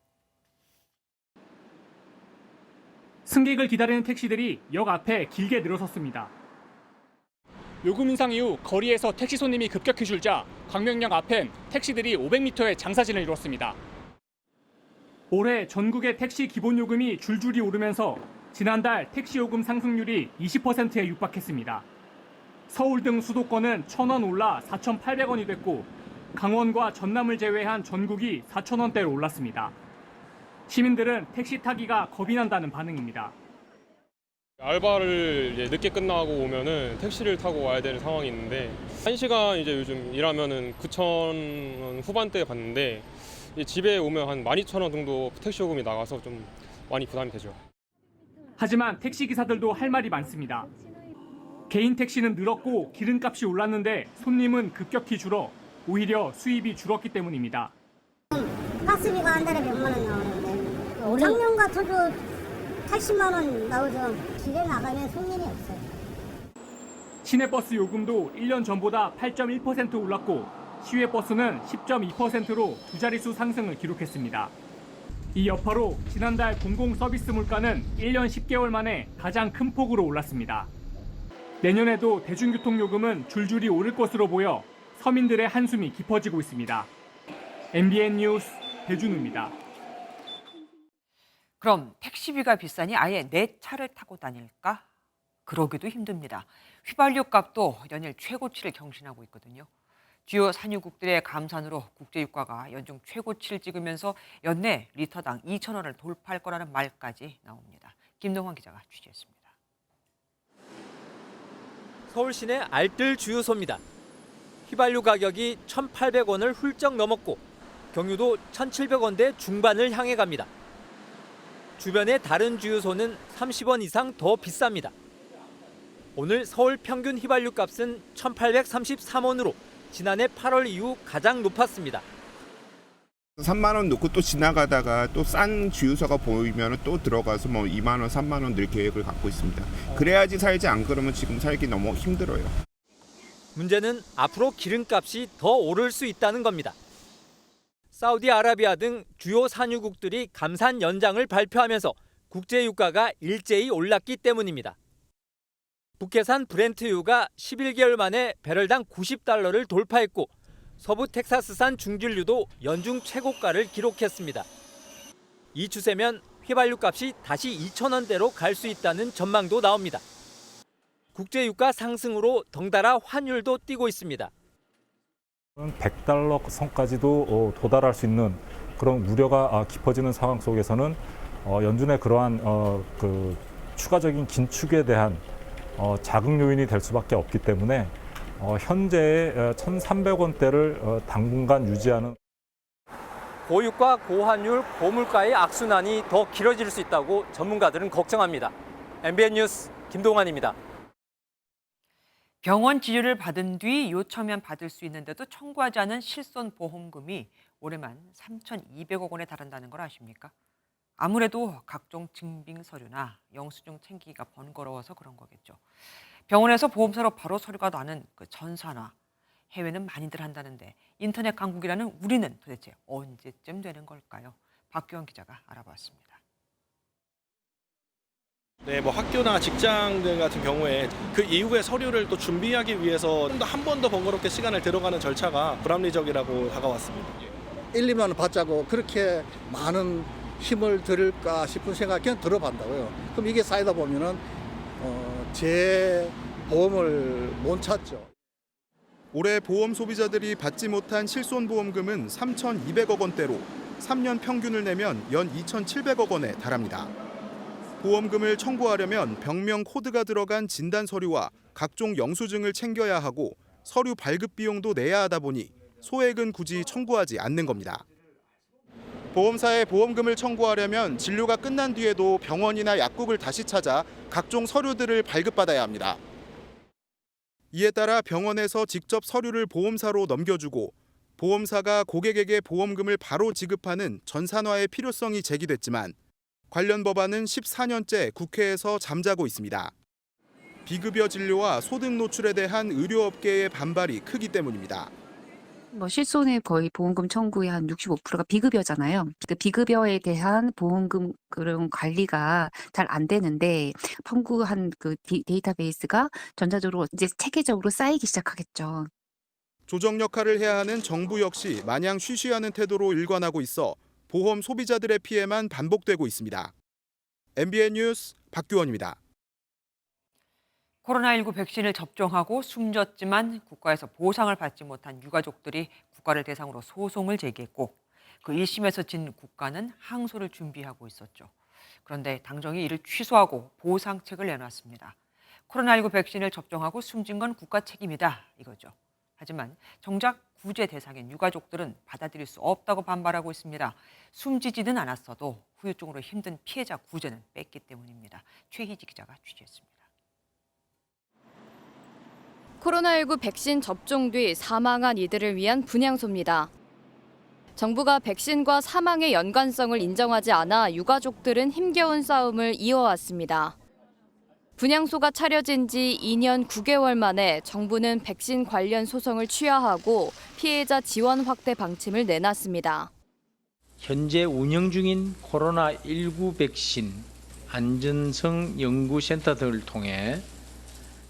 승객을 기다리는 택시들이 역 앞에 길게 늘어섰습니다. 요금 인상 이후 거리에서 택시 손님이 급격히 줄자 광명역 앞엔 택시들이 500m의 장사진을 이뤘습니다. 올해 전국의 택시 기본 요금이 줄줄이 오르면서 지난달 택시 요금 상승률이 20%에 육박했습니다. 서울 등 수도권은 1,000원 올라 4,800원이 됐고 강원과 전남을 제외한 전국이 4,000원대로 올랐습니다. 시민들은 택시 타기가 겁이 난다는 반응입니다. 알바를 이제 늦게 끝나고 오면은 택시를 타고 와야 되는 상황이 있는데 1시간 이제 요즘 일하면은 9,000원 후반대에 받는데 집에 오면 한 12,000원 정도 택시 요금이 나가서 좀 많이 부담이 되죠. 하지만 택시 기사들도 할 말이 많습니다. 개인 택시는 늘었고 기름값이 올랐는데 손님은 급격히 줄어 오히려 수입이 줄었기 때문입니다. 가스비가 한 달에 100만 원 나오는데 작년 같아도 80만 원 나오죠. 길에 나가면 손님이 없어요. 시내버스 요금도 1년 전보다 8.1% 올랐고 시외버스는 10.2%로 두 자릿수 상승을 기록했습니다. 이 여파로 지난달 공공서비스 물가는 1년 10개월 만에 가장 큰 폭으로 올랐습니다. 내년에도 대중교통 요금은 줄줄이 오를 것으로 보여 서민들의 한숨이 깊어지고 있습니다. MBN 뉴스 배준우입니다. 그럼 택시비가 비싸니 아예 내 차를 타고 다닐까? 그러기도 힘듭니다. 휘발유 값도 연일 최고치를 경신하고 있거든요. 주요 산유국들의 감산으로 국제유가가 연중 최고치를 찍으면서 연내 리터당 2,000원을 돌파할 거라는 말까지 나옵니다. 김동환 기자가 취재했습니다. 서울 시내 알뜰 주유소입니다. 휘발유 가격이 1,800원을 훌쩍 넘었고 경유도 1,700원대 중반을 향해 갑니다. 주변의 다른 주유소는 30원 이상 더 비쌉니다. 오늘 서울 평균 휘발유 값은 1,833원으로 지난해 8월 이후 가장 높았습니다. 3만 원 놓고 또 지나가다가 또 싼 주유소가 보이면 또 들어가서 뭐 2만 원, 3만 원 늘 계획을 갖고 있습니다. 그래야지 살지, 안 그러면 지금 살기 너무 힘들어요. 문제는 앞으로 기름값이 더 오를 수 있다는 겁니다. 사우디아라비아 등 주요 산유국들이 감산 연장을 발표하면서 국제유가가 일제히 올랐기 때문입니다. 북해산 브렌트유가 11개월 만에 배럴당 $90를 돌파했고 서부 텍사스산 중진류도 연중 최고가를 기록했습니다. 이 추세면 휘발유 값이 다시 2,000원대로 갈 수 있다는 전망도 나옵니다. 국제유가 상승으로 덩달아 환율도 뛰고 있습니다. $100 선까지도 도달할 수 있는 그런 우려가 깊어지는 상황 속에서는 연준의 그러한 그 추가적인 긴축에 대한 자극 요인이 될 수밖에 없기 때문에 현재의 1,300원대를 당분간 유지하는. 고유가, 고환율, 고물가의 악순환이 더 길어질 수 있다고 전문가들은 걱정합니다. MBN 뉴스 김동환입니다. 병원 진료를 받은 뒤 요청하면 받을 수 있는데도 청구하지 않은 실손보험금이 올해만 3,200억 원에 달한다는 걸 아십니까? 아무래도 각종 증빙 서류나 영수증 챙기기가 번거로워서 그런 거겠죠. 병원에서 보험사로 바로 서류가 나는 그 전산화, 해외는 많이들 한다는데 인터넷 강국이라는 우리는 도대체 언제쯤 되는 걸까요? 박규원 기자가 알아봤습니다. 네, 뭐 학교나 직장들 같은 경우에 그 이후에 서류를 또 준비하기 위해서 한 번 더 번거롭게 시간을 들어가는 절차가 불합리적이라고 다가왔습니다. 1, 2만 원 받자고 그렇게 많은 힘을 들일까 싶은 생각이 그냥 들어반다고요. 그럼 이게 쌓이다 보면은 제 보험을 못 찾죠. 올해 보험 소비자들이 받지 못한 실손보험금은 3,200억 원대로 3년 평균을 내면 연 2,700억 원에 달합니다. 보험금을 청구하려면 병명 코드가 들어간 진단 서류와 각종 영수증을 챙겨야 하고 서류 발급 비용도 내야 하다 보니 소액은 굳이 청구하지 않는 겁니다. 보험사에 보험금을 청구하려면 진료가 끝난 뒤에도 병원이나 약국을 다시 찾아 각종 서류들을 발급받아야 합니다. 이에 따라 병원에서 직접 서류를 보험사로 넘겨주고 보험사가 고객에게 보험금을 바로 지급하는 전산화의 필요성이 제기됐지만 관련 법안은 14년째 국회에서 잠자고 있습니다. 비급여 진료와 소득 노출에 대한 의료업계의 반발이 크기 때문입니다. 실손의 거의 보험금 청구의 한 65%가 비급여잖아요. 그 비급여에 대한 보험금 그런 관리가 잘 안 되는데 청구한 그 데이터베이스가 전자적으로 이제 체계적으로 쌓이기 시작하겠죠. 조정 역할을 해야 하는 정부 역시 마냥 쉬쉬하는 태도로 일관하고 있어 보험 소비자들의 피해만 반복되고 있습니다. MBN 뉴스 박규원입니다. 코로나19 백신을 접종하고 숨졌지만 국가에서 보상을 받지 못한 유가족들이 국가를 대상으로 소송을 제기했고 그 1심에서 진 국가는 항소를 준비하고 있었죠. 그런데 당정이 이를 취소하고 보상책을 내놨습니다. 코로나19 백신을 접종하고 숨진 건 국가 책임이다 이거죠. 하지만 정작 구제 대상인 유가족들은 받아들일 수 없다고 반발하고 있습니다. 숨지지는 않았어도 후유증으로 힘든 피해자 구제는 뺐기 때문입니다. 최희지 기자가 취재했습니다. 코로나19 백신 접종 뒤 사망한 이들을 위한 분향소입니다. 정부가 백신과 사망의 연관성을 인정하지 않아 유가족들은 힘겨운 싸움을 이어왔습니다. 분향소가 차려진 지 2년 9개월 만에 정부는 백신 관련 소송을 취하하고 피해자 지원 확대 방침을 내놨습니다. 현재 운영 중인 코로나19 백신 안전성 연구센터 등을 통해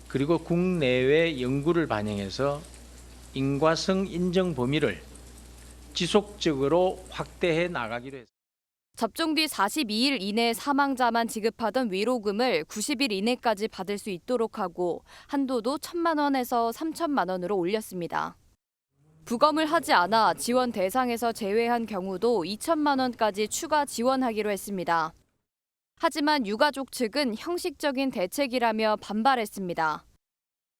그리고 국내외 연구를 반영해서 인과성 인정 범위를 지속적으로 확대해 나가기로 했습니다. 접종 뒤 42일 이내 사망자만 지급하던 위로금을 90일 이내까지 받을 수 있도록 하고 한도도 1,000만 원에서 3,000만 원으로 올렸습니다. 부검을 하지 않아 지원 대상에서 제외한 경우도 2,000만 원까지 추가 지원하기로 했습니다. 하지만 유가족 측은 형식적인 대책이라며 반발했습니다.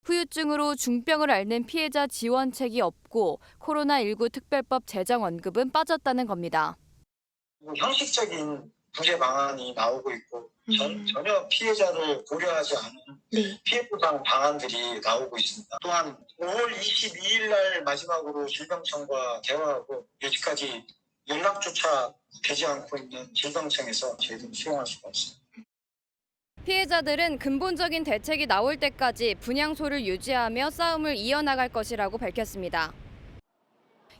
후유증으로 중병을 앓는 피해자 지원책이 없고 코로나19 특별법 제정 언급은 빠졌다는 겁니다. 형식적인 구제 방안이 나오고 있고 전혀 피해자를 고려하지 않은 피해 보상 방안들이 나오고 있습니다. 또한 5월 22일 날 마지막으로 질병청과 대화하고 여지까지 연락조차 되지 않고 있는 질병청에서 저희들은 수용할 수가 없습니다. 피해자들은 근본적인 대책이 나올 때까지 분향소를 유지하며 싸움을 이어나갈 것이라고 밝혔습니다.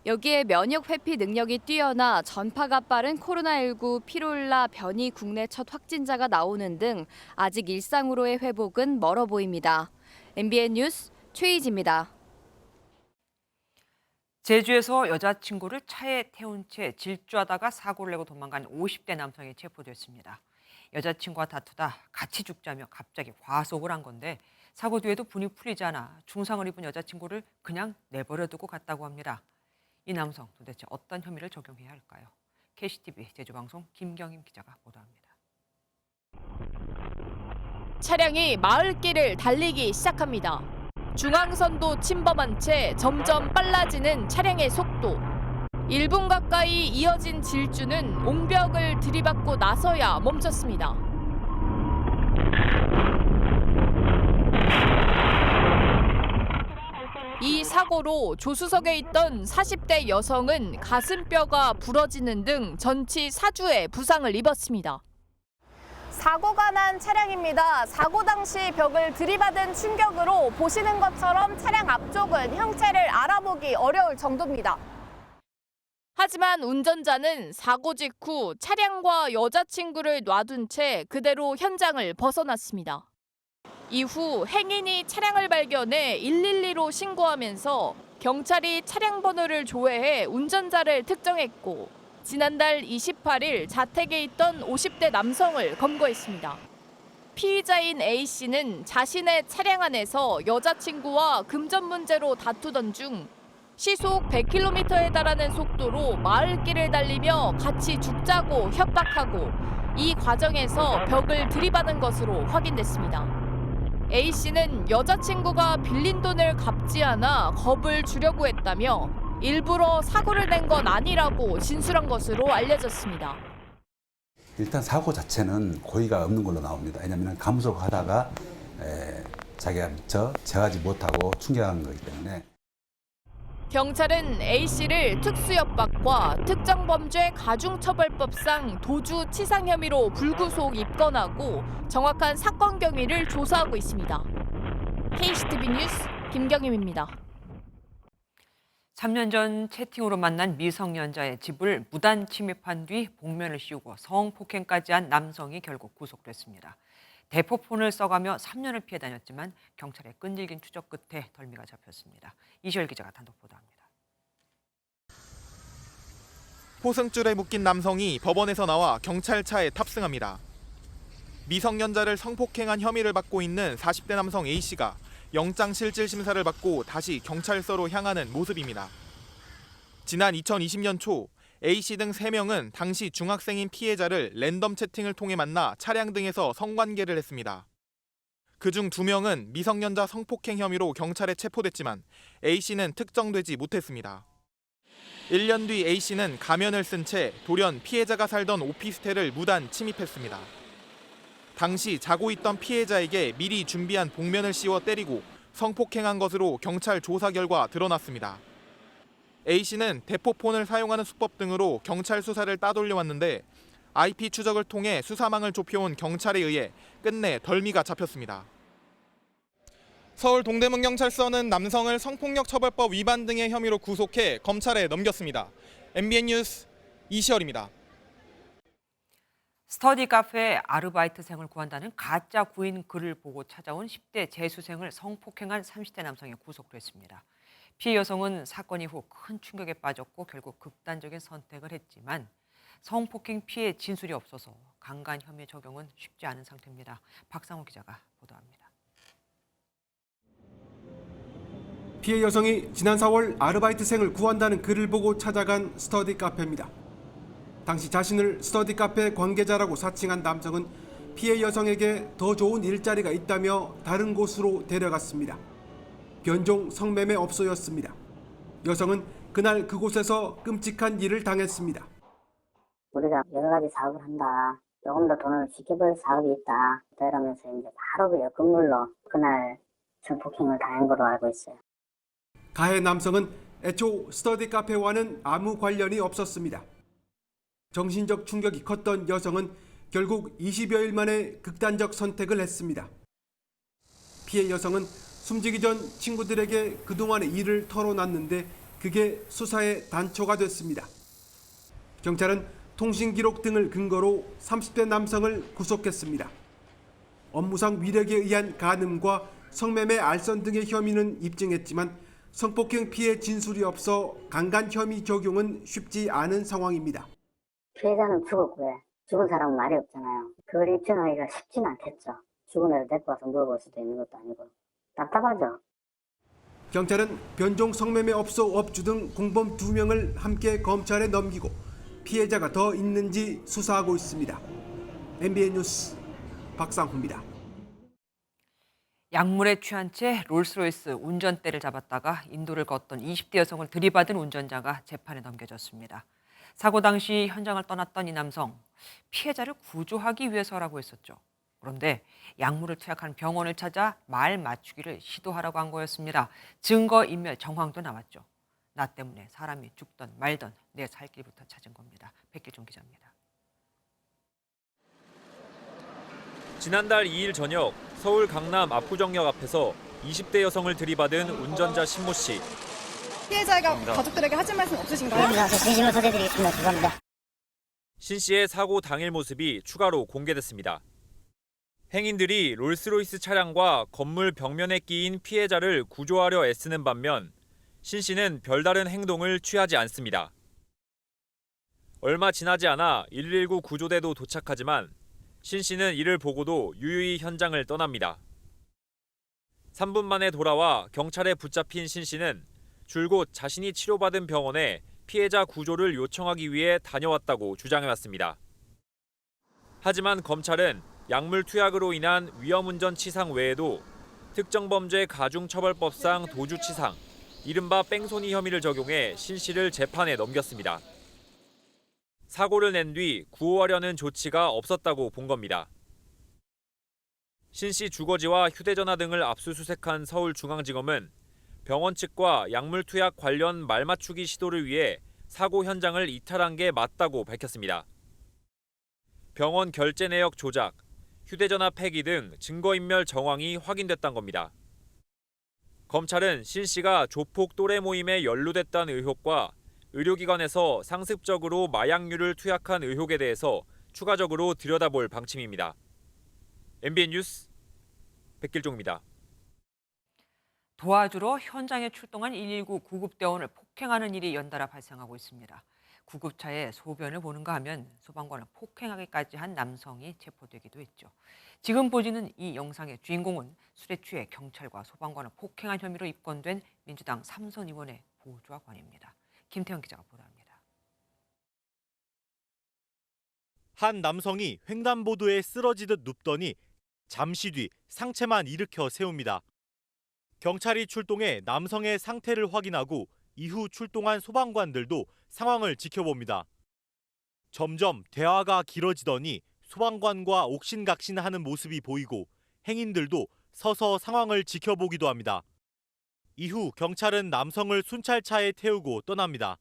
여기에 면역 회피 능력이 뛰어나 전파가 빠른 코로나19 피롤라 변이 국내 첫 확진자가 나오는 등 아직 일상으로의 회복은 멀어 보입니다. MBN 뉴스 최희지입니다. 제주에서 여자친구를 차에 태운 채 질주하다가 사고를 내고 도망간 50대 남성이 체포됐습니다. 여자친구와 다투다 같이 죽자며 갑자기 과속을 한 건데 사고 뒤에도 분이 풀리지 않아 중상을 입은 여자친구를 그냥 내버려두고 갔다고 합니다. 이 남성 도대체 어떤 혐의를 적용해야 할까요? KCTV 제주방송 김경임 기자가 보도합니다. 차량이 마을길을 달리기 시작합니다. 중앙선도 침범한 채 점점 빨라지는 차량의 속도. 1분 가까이 이어진 질주는 옹벽을 들이받고 나서야 멈췄습니다. 이 사고로 조수석에 있던 40대 여성은 가슴뼈가 부러지는 등 전치 4주의 부상을 입었습니다. 사고가 난 차량입니다. 사고 당시 벽을 들이받은 충격으로 보시는 것처럼 차량 앞쪽은 형체를 알아보기 어려울 정도입니다. 하지만 운전자는 사고 직후 차량과 여자친구를 놔둔 채 그대로 현장을 벗어났습니다. 이후 행인이 차량을 발견해 112로 신고하면서 경찰이 차량 번호를 조회해 운전자를 특정했고 지난달 28일 자택에 있던 50대 남성을 검거했습니다. 피의자인 A씨는 자신의 차량 안에서 여자친구와 금전 문제로 다투던 중 시속 100km에 달하는 속도로 마을길을 달리며 같이 죽자고 협박하고 이 과정에서 벽을 들이받은 것으로 확인됐습니다. A씨는 여자친구가 빌린 돈을 갚지 않아 겁을 주려고 했다며 일부러 사고를 낸 건 아니라고 진술한 것으로 알려졌습니다. 일단 사고 자체는 고의가 없는 걸로 나옵니다. 왜냐하면 감속하다가 자기가 미처 제어하지 못하고 충격한 거기 때문에. 경찰은 A씨를 특수협박과 특정범죄 가중처벌법상 도주치상 혐의로 불구속 입건하고 정확한 사건 경위를 조사하고 있습니다. KCTV 뉴스 김경임입니다. 3년 전 채팅으로 만난 미성년자의 집을 무단 침입한 뒤 복면을 씌우고 성폭행까지 한 남성이 결국 구속됐습니다. 대포폰을 써가며 3년을 피해 다녔지만 경찰의 끈질긴 추적 끝에 덜미가 잡혔습니다. 이시열 기자가 단독 보도합니다. 포승줄에 묶인 남성이 법원에서 나와 경찰차에 탑승합니다. 미성년자를 성폭행한 혐의를 받고 있는 40대 남성 A씨가 영장실질 심사를 받고 다시 경찰서로 향하는 모습입니다. 지난 2020년 초 A씨 등 3명은 당시 중학생인 피해자를 랜덤 채팅을 통해 만나 차량 등에서 성관계를 했습니다. 그중 2명은 미성년자 성폭행 혐의로 경찰에 체포됐지만 A씨는 특정되지 못했습니다. 1년 뒤 A씨는 가면을 쓴 채 돌연 피해자가 살던 오피스텔을 무단 침입했습니다. 당시 자고 있던 피해자에게 미리 준비한 복면을 씌워 때리고 성폭행한 것으로 경찰 조사 결과 드러났습니다. A씨는 대포폰을 사용하는 수법 등으로 경찰 수사를 따돌려왔는데 IP 추적을 통해 수사망을 좁혀온 경찰에 의해 끝내 덜미가 잡혔습니다. 서울 동대문경찰서는 남성을 성폭력처벌법 위반 등의 혐의로 구속해 검찰에 넘겼습니다. MBN 뉴스 이시열입니다. 스터디 카페에 아르바이트생을 구한다는 가짜 구인 글을 보고 찾아온 10대 재수생을 성폭행한 30대 남성이 구속됐습니다. 피해 여성은 사건 이후 큰 충격에 빠졌고 결국 극단적인 선택을 했지만 성폭행 피해 진술이 없어서 강간 혐의 적용은 쉽지 않은 상태입니다. 박상호 기자가 보도합니다. 피해 여성이 지난 4월 아르바이트생을 구한다는 글을 보고 찾아간 스터디 카페입니다. 당시 자신을 스터디 카페 관계자라고 사칭한 남성은 피해 여성에게 더 좋은 일자리가 있다며 다른 곳으로 데려갔습니다. 변종 성매매 업소였습니다. 여성은 그날 그곳에서 끔찍한 일을 당했습니다. 우리가 여러 가지 사업을 한다. 조금 더 돈을 쉽게 벌 사업이 있다. 이러면서 이제 바로 그 건물로 그날 성폭행을 당한 걸로 알고 있어요. 가해 남성은 애초 스터디 카페와는 아무 관련이 없었습니다. 정신적 충격이 컸던 여성은 결국 20여일 만에 극단적 선택을 했습니다. 피해 여성은 숨지기 전 친구들에게 그동안의 일을 털어놨는데 그게 수사의 단초가 됐습니다. 경찰은 통신 기록 등을 근거로 30대 남성을 구속했습니다. 업무상 위력에 의한 간음과 성매매 알선 등의 혐의는 입증했지만 성폭행 피해 진술이 없어 강간 혐의 적용은 쉽지 않은 상황입니다. 피해자는 죽었고요. 죽은 사람은 말이 없잖아요. 그걸 입증하기가 쉽진 않겠죠. 죽은 애를 데리고 와서 물어볼 수도 있는 것도 아니고. 답답하죠. 경찰은 변종 성매매 업소 업주 등 공범 2명을 함께 검찰에 넘기고 피해자가 더 있는지 수사하고 있습니다. MBN 뉴스 박상호입니다. 약물에 취한 채 롤스로이스 운전대를 잡았다가 인도를 걷던 20대 여성을 들이받은 운전자가 재판에 넘겨졌습니다. 사고 당시 현장을 떠났던 이 남성, 피해자를 구조하기 위해서라고 했었죠. 그런데 약물을 투약한 병원을 찾아 말 맞추기를 시도하라고 한 거였습니다. 증거인멸 정황도 나왔죠. 나 때문에 사람이 죽던 말던 내 살 길부터 찾은 겁니다. 백길종 기자입니다. 지난달 2일 저녁 서울 강남 압구정역 앞에서 20대 여성을 들이받은 운전자 신모 씨. 피해자가 가족들에게 하실 말씀 없으신가요? 진심을 소개드리겠습니다. 죄송합니다. 신 씨의 사고 당일 모습이 추가로 공개됐습니다. 행인들이 롤스로이스 차량과 건물 벽면에 끼인 피해자를 구조하려 애쓰는 반면 신 씨는 별다른 행동을 취하지 않습니다. 얼마 지나지 않아 119 구조대도 도착하지만 신 씨는 이를 보고도 유유히 현장을 떠납니다. 3분 만에 돌아와 경찰에 붙잡힌 신 씨는 줄곧 자신이 치료받은 병원에 피해자 구조를 요청하기 위해 다녀왔다고 주장해왔습니다. 하지만 검찰은 약물 투약으로 인한 위험운전 치상 외에도 특정범죄 가중처벌법상 도주치상, 이른바 뺑소니 혐의를 적용해 신 씨를 재판에 넘겼습니다. 사고를 낸 뒤 구호하려는 조치가 없었다고 본 겁니다. 신 씨 주거지와 휴대전화 등을 압수수색한 서울중앙지검은 병원 측과 약물 투약 관련 말맞추기 시도를 위해 사고 현장을 이탈한 게 맞다고 밝혔습니다. 병원 결제 내역 조작, 휴대전화 폐기 등 증거인멸 정황이 확인됐다는 겁니다. 검찰은 신 씨가 조폭 또래 모임에 연루됐다는 의혹과 의료기관에서 상습적으로 마약류를 투약한 의혹에 대해서 추가적으로 들여다볼 방침입니다. MBN 뉴스 백길종입니다. 도와주러 현장에 출동한 119 구급대원을 폭행하는 일이 연달아 발생하고 있습니다. 구급차에 소변을 보는가 하면 소방관을 폭행하기까지 한 남성이 체포되기도 했죠. 지금 보시는 이 영상의 주인공은 술에 취해 경찰과 소방관을 폭행한 혐의로 입건된 민주당 삼선 의원의 보좌관입니다. 김태형 기자가 보도합니다. 한 남성이 횡단보도에 쓰러지듯 눕더니 잠시 뒤 상체만 일으켜 세웁니다. 경찰이 출동해 남성의 상태를 확인하고 이후 출동한 소방관들도 상황을 지켜봅니다. 점점 대화가 길어지더니 소방관과 옥신각신하는 모습이 보이고 행인들도 서서 상황을 지켜보기도 합니다. 이후 경찰은 남성을 순찰차에 태우고 떠납니다.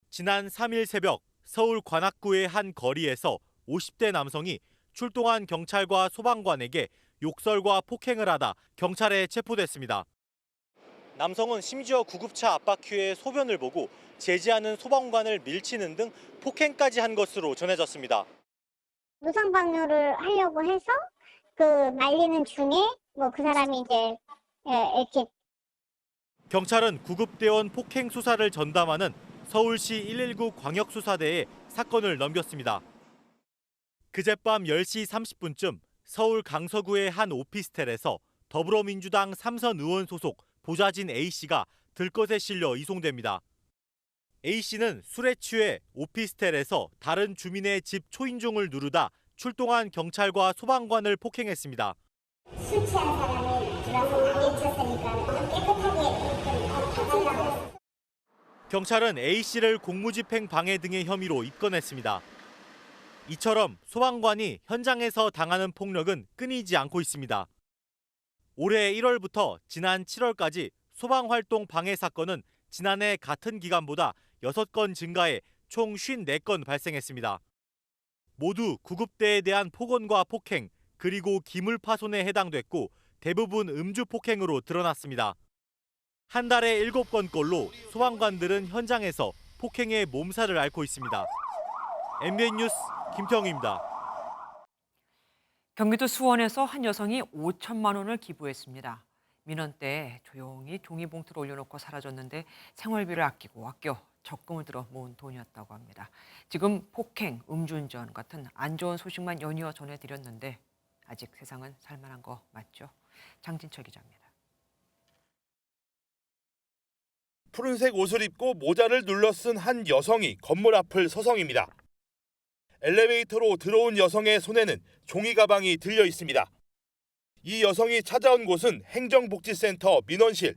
지난 3일 새벽 서울 관악구의 한 거리에서 50대 남성이 출동한 경찰과 소방관에게 욕설과 폭행을 하다 경찰에 체포됐습니다. 남성은 심지어 구급차 앞바퀴에 소변을 보고 제지하는 소방관을 밀치는 등 폭행까지 한 것으로 전해졌습니다. 무상 방류를 하려고 해서 그 말리는 중에 그 사람이 이제 이렇게. 경찰은 구급대원 폭행 수사를 전담하는 서울시 119 광역수사대에 사건을 넘겼습니다. 그젯밤 10시 30분쯤 서울 강서구의 한 오피스텔에서 더불어민주당 삼선 의원 소속 보좌진 A씨가 들것에 실려 이송됩니다. A씨는 술에 취해 오피스텔에서 다른 주민의 집 초인종을 누르다 출동한 경찰과 소방관을 폭행했습니다. 술 취한 사람이 들어서 미쳤으니까 깨끗하게. 경찰은 A씨를 공무집행 방해 등의 혐의로 입건했습니다. 이처럼 소방관이 현장에서 당하는 폭력은 끊이지 않고 있습니다. 올해 1월부터 지난 7월까지 소방활동 방해 사건은 지난해 같은 기간보다 6건 증가해 총 54건 발생했습니다. 모두 구급대에 대한 폭언과 폭행, 그리고 기물 파손에 해당됐고 대부분 음주 폭행으로 드러났습니다. 한 달에 7건꼴로 소방관들은 현장에서 폭행의 몸살을 앓고 있습니다. MBN 뉴스 김태형입니다. 경기도 수원에서 한 여성이 5천만 원을 기부했습니다. 민원 때 조용히 종이봉투를 올려놓고 사라졌는데 생활비를 아껴 적금을 들어 모은 돈이었다고 합니다. 지금 폭행, 음주운전 같은 안 좋은 소식만 연이어 전해드렸는데 아직 세상은 살만한 거 맞죠? 장진철 기자입니다. 푸른색 옷을 입고 모자를 눌러 쓴 한 여성이 건물 앞을 서성입니다. 엘리베이터로 들어온 여성의 손에는 종이 가방이 들려 있습니다. 이 여성이 찾아온 곳은 행정복지센터 민원실.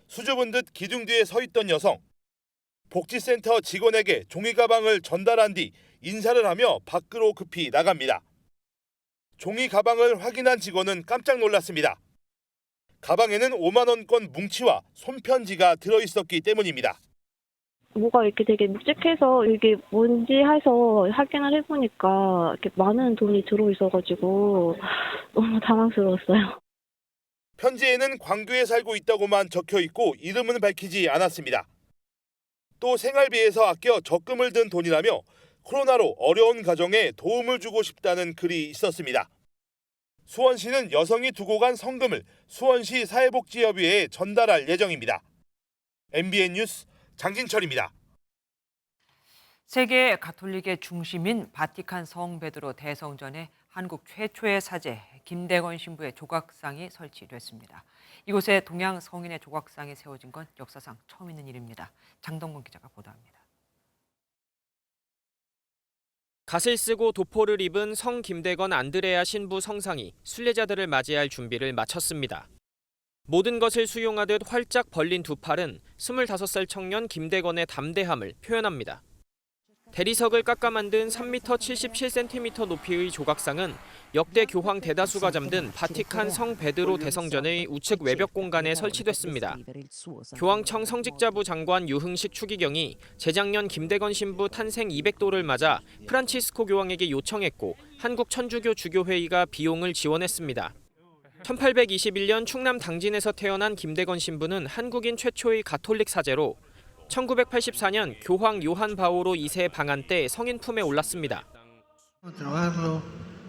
수줍은 듯 기둥 뒤에 서 있던 여성. 복지센터 직원에게 종이 가방을 전달한 뒤 인사를 하며 밖으로 급히 나갑니다. 종이 가방을 확인한 직원은 깜짝 놀랐습니다. 가방에는 5만 원권 뭉치와 손편지가 들어있었기 때문입니다. 뭐가 이렇게 되게 묵직해서 이게 뭔지 해서 확인을 해보니까 이렇게 많은 돈이 들어있어가지고 너무 당황스러웠어요. 편지에는 광교에 살고 있다고만 적혀 있고 이름은 밝히지 않았습니다. 또 생활비에서 아껴 적금을 든 돈이라며 코로나로 어려운 가정에 도움을 주고 싶다는 글이 있었습니다. 수원시는 여성이 두고 간 성금을 수원시 사회복지협의회에 전달할 예정입니다. MBN 뉴스 장진철입니다. 세계 가톨릭의 중심인 바티칸 성 베드로 대성전에 한국 최초의 사제 김대건 신부의 조각상이 설치됐습니다. 이곳에 동양 성인의 조각상이 세워진 건 역사상 처음 있는 일입니다. 장동건 기자가 보도합니다. 갓을 쓰고 도포를 입은 성 김대건 안드레아 신부 성상이 순례자들을 맞이할 준비를 마쳤습니다. 모든 것을 수용하듯 활짝 벌린 두 팔은 25살 청년 김대건의 담대함을 표현합니다. 대리석을 깎아 만든 3m 77cm 높이의 조각상은 역대 교황 대다수가 잠든 바티칸 성 베드로 대성전의 우측 외벽 공간에 설치됐습니다. 교황청 성직자부 장관 유흥식 추기경이 재작년 김대건 신부 탄생 200도를 맞아 프란치스코 교황에게 요청했고 한국 천주교 주교회의가 비용을 지원했습니다. 1821년 충남 당진에서 태어난 김대건 신부는 한국인 최초의 가톨릭 사제로 1984년 교황 요한 바오로 2세 방한 때 성인 품에 올랐습니다. Trovarlo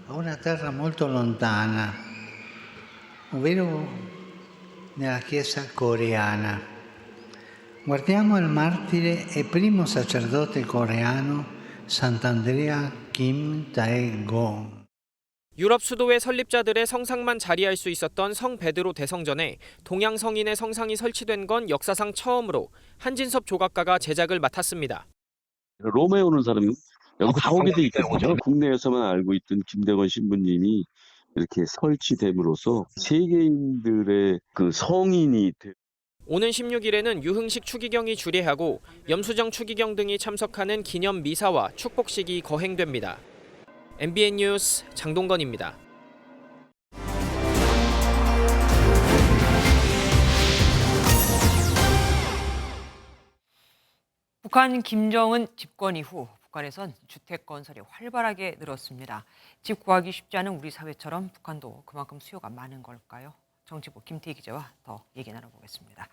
a una terra molto lontana, ovvero nella Chiesa coreana. Guardiamo il martire e primo sacerdote coreano Sant'Andrea Kim Tae-go. 유럽 수도의 설립자들의 성상만 자리할 수 있었던 성 베드로 대성전에 동양 성인의 성상이 설치된 건 역사상 처음으로 한진섭 조각가가 제작을 맡았습니다. 로마에 오는 사람이 여기 다 오게 돼 있거든요. 국내에서만 알고 있던 김대건 신부님이 이렇게 설치됨으로써 세계인들의 그 성인이 오는 16일에는 유흥식 추기경이 주례하고 염수정 추기경 등이 참석하는 기념 미사와 축복식이 거행됩니다. MBN 뉴스 장동건입니다. 북한 김정은 집권 이후 북한에선 주택 건설이 활발하게 늘었습니다. 집 구하기 쉽지 않은 우리 사회처럼 북한도 그만큼 수요가 많은 걸까요? 정치부 김태희 기자와 더 얘기 나눠보겠습니다.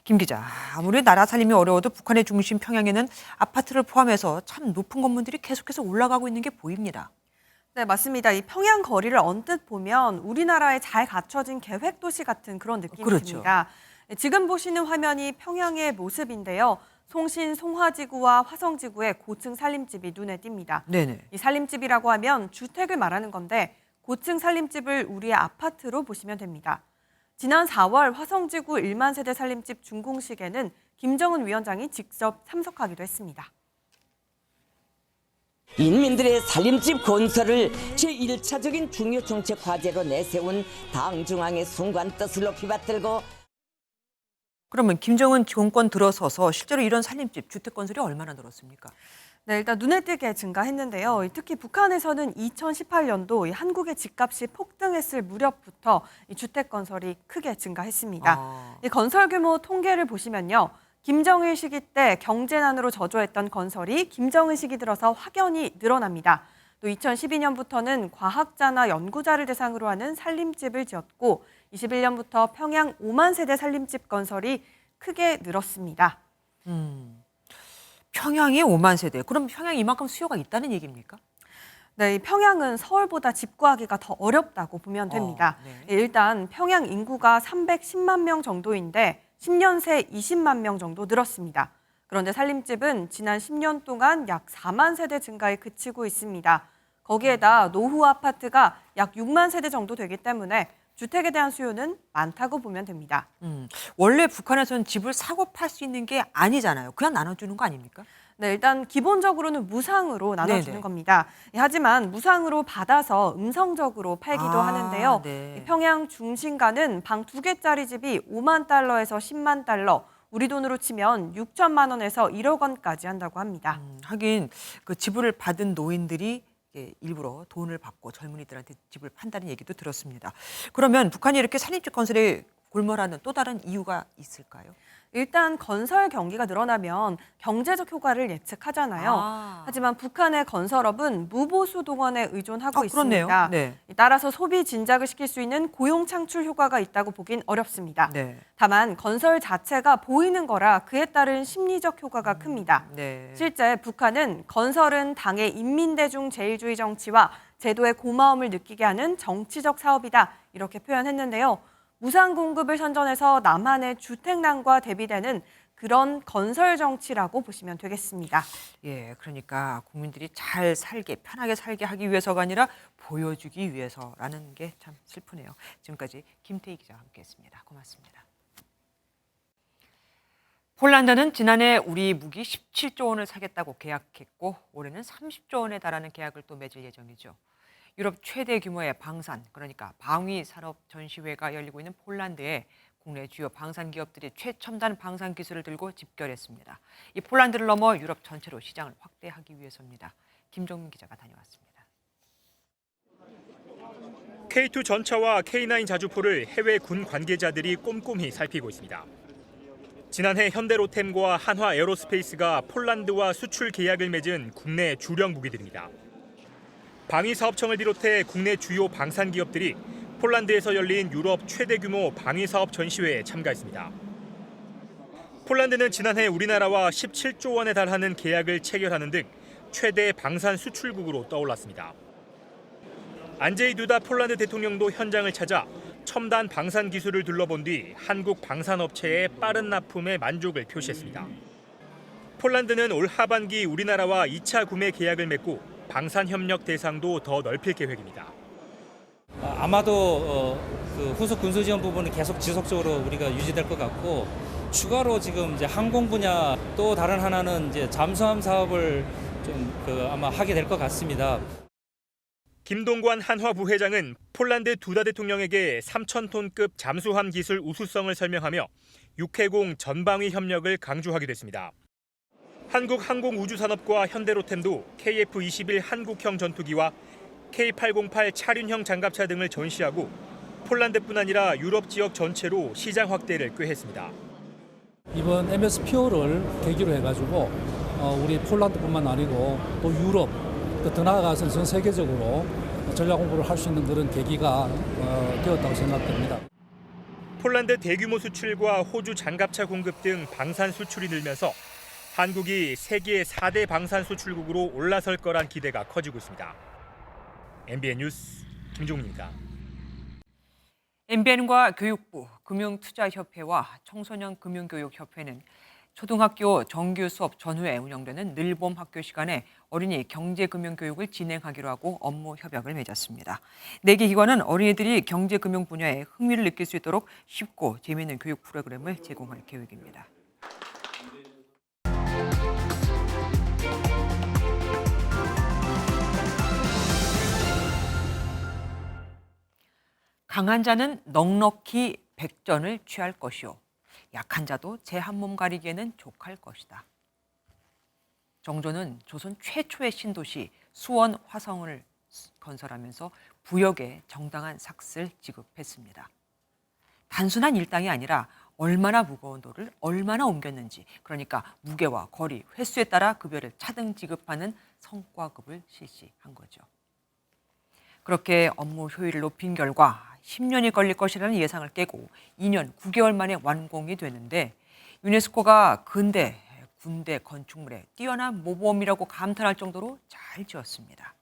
김 기자, 아무리 나라 살림이 어려워도 북한의 중심 평양에는 아파트를 포함해서 참 높은 건물들이 계속해서 올라가고 있는 게 보입니다. 네, 맞습니다. 이 평양 거리를 언뜻 보면 우리나라에 잘 갖춰진 계획도시 같은 그런 느낌이 듭니다. 지금 보시는 화면이 평양의 모습인데요. 송신 송화지구와 화성지구의 고층 살림집이 눈에 띕니다. 네네. 이 살림집이라고 하면 주택을 말하는 건데 고층 살림집을 우리의 아파트로 보시면 됩니다. 지난 4월 화성지구 1만 세대 살림집 준공식에는 김정은 위원장이 직접 참석하기도 했습니다. 인민들의 살림집 건설을 제1차적인 중요 정책 과제로 내세운 당 중앙의 순간 뜻을 높이 받들고 그러면 김정은 정권 들어서서 실제로 이런 살림집, 주택 건설이 얼마나 늘었습니까? 네, 일단 눈에 띄게 증가했는데요. 특히 북한에서는 2018년도 한국의 집값이 폭등했을 무렵부터 이 주택 건설이 크게 증가했습니다. 이 건설 규모 통계를 보시면요. 김정일 시기 때 경제난으로 저조했던 건설이 김정은 시기 들어서 확연히 늘어납니다. 또 2012년부터는 과학자나 연구자를 대상으로 하는 살림집을 지었고 21년부터 평양 5만 세대 살림집 건설이 크게 늘었습니다. 평양이 5만 세대. 그럼 평양이 이만큼 수요가 있다는 얘기입니까? 네, 이 평양은 서울보다 집 구하기가 더 어렵다고 보면 됩니다. 일단 평양 인구가 310만 명 정도인데 10년 새 20만 명 정도 늘었습니다. 그런데 살림집은 지난 10년 동안 약 4만 세대 증가에 그치고 있습니다. 거기에다 노후 아파트가 약 6만 세대 정도 되기 때문에 주택에 대한 수요는 많다고 보면 됩니다. 원래 북한에서는 집을 사고 팔 수 있는 게 아니잖아요. 그냥 나눠주는 거 아닙니까? 네, 일단 기본적으로는 무상으로 나눠주는 네네. 겁니다. 하지만 무상으로 받아서 음성적으로 팔기도 하는데요. 네. 평양 중심가는 방 2개짜리 집이 5만 달러에서 10만 달러, 우리 돈으로 치면 6천만 원에서 1억 원까지 한다고 합니다. 하긴 그 집을 받은 노인들이 일부러 돈을 받고 젊은이들한테 집을 판다는 얘기도 들었습니다. 그러면 북한이 이렇게 산림집 건설에 골몰하는 또 다른 이유가 있을까요? 일단 건설 경기가 늘어나면 경제적 효과를 예측하잖아요. 하지만 북한의 건설업은 무보수 동원에 의존하고 그렇네요. 있습니다. 네. 따라서 소비 진작을 시킬 수 있는 고용 창출 효과가 있다고 보긴 어렵습니다. 네. 다만 건설 자체가 보이는 거라 그에 따른 심리적 효과가 큽니다. 네. 실제 북한은 건설은 당의 인민대중 제일주의 정치와 제도의 고마움을 느끼게 하는 정치적 사업이다 이렇게 표현했는데요. 무상 공급을 선전해서 남한의 주택난과 대비되는 그런 건설 정치라고 보시면 되겠습니다. 예, 그러니까 국민들이 잘 살게, 편하게 살게 하기 위해서가 아니라 보여주기 위해서라는 게 참 슬프네요. 지금까지 김태희 기자와 함께했습니다. 고맙습니다. 폴란드는 지난해 우리 무기 17조 원을 사겠다고 계약했고 올해는 30조 원에 달하는 계약을 또 맺을 예정이죠. 유럽 최대 규모의 방산, 그러니까 방위 산업 전시회가 열리고 있는 폴란드에 국내 주요 방산 기업들이 최첨단 방산 기술을 들고 집결했습니다. 이 폴란드를 넘어 유럽 전체로 시장을 확대하기 위해서입니다. 김종민 기자가 다녀왔습니다. K2 전차와 K9 자주포를 해외 군 관계자들이 꼼꼼히 살피고 있습니다. 지난해 현대로템과 한화 에어로스페이스가 폴란드와 수출 계약을 맺은 국내 주력 무기들입니다. 방위사업청을 비롯해 국내 주요 방산 기업들이 폴란드에서 열린 유럽 최대 규모 방위사업 전시회에 참가했습니다. 폴란드는 지난해 우리나라와 17조 원에 달하는 계약을 체결하는 등 최대 방산 수출국으로 떠올랐습니다. 안제이 두다 폴란드 대통령도 현장을 찾아 첨단 방산 기술을 둘러본 뒤 한국 방산업체의 빠른 납품에 만족을 표시했습니다. 폴란드는 올 하반기 우리나라와 2차 구매 계약을 맺고 방산 협력 대상도 더 넓힐 계획입니다. 아마도 그 후속 군수 지원 부분은 계속 지속적으로 우리가 유지될 것 같고 추가로 지금 이제 항공 분야 또 다른 하나는 이제 잠수함 사업을 좀 아마 하게 될 것 같습니다. 김동관 한화 부회장은 폴란드 두다 대통령에게 3,000톤급 잠수함 기술 우수성을 설명하며 육해공 전방위 협력을 강조하기도 했습니다. 한국항공우주산업과 현대로템도 KF-21 한국형 전투기와 K808 차륜형 장갑차 등을 전시하고 폴란드뿐 아니라 유럽 지역 전체로 시장 확대를 꾀했습니다. 이번 MSPO를 계기로 해가지고 우리 폴란드뿐만 아니고 또 유럽, 더 나아가서는 전 세계적으로 전략 홍보를 할 수 있는 그런 계기가 되었다고 생각됩니다. 폴란드 대규모 수출과 호주 장갑차 공급 등 방산 수출이 늘면서 한국이 세계 4대 방산 수출국으로 올라설 거란 기대가 커지고 있습니다. MBN 뉴스 김종민입니다. MBN과 교육부, 금융투자협회와 청소년금융교육협회는 초등학교 정규 수업 전후에 운영되는 늘봄 학교 시간에 어린이 경제금융교육을 진행하기로 하고 업무 협약을 맺었습니다. 4개 기관은 어린이들이 경제금융 분야에 흥미를 느낄 수 있도록 쉽고 재미있는 교육 프로그램을 제공할 계획입니다. 강한 자는 넉넉히 백전을 취할 것이요 약한 자도 제 한 몸 가리기에는 족할 것이다. 정조는 조선 최초의 신도시 수원 화성을 건설하면서 부역에 정당한 삭스를 지급했습니다. 단순한 일당이 아니라 얼마나 무거운 돌을 얼마나 옮겼는지, 그러니까 무게와 거리, 횟수에 따라 급여를 차등 지급하는 성과급을 실시한 거죠. 그렇게 업무 효율을 높인 결과 10년이 걸릴 것이라는 예상을 깨고 2년 9개월 만에 완공이 되는데 유네스코가 근대 군대 건축물의 뛰어난 모범이라고 감탄할 정도로 잘 지었습니다.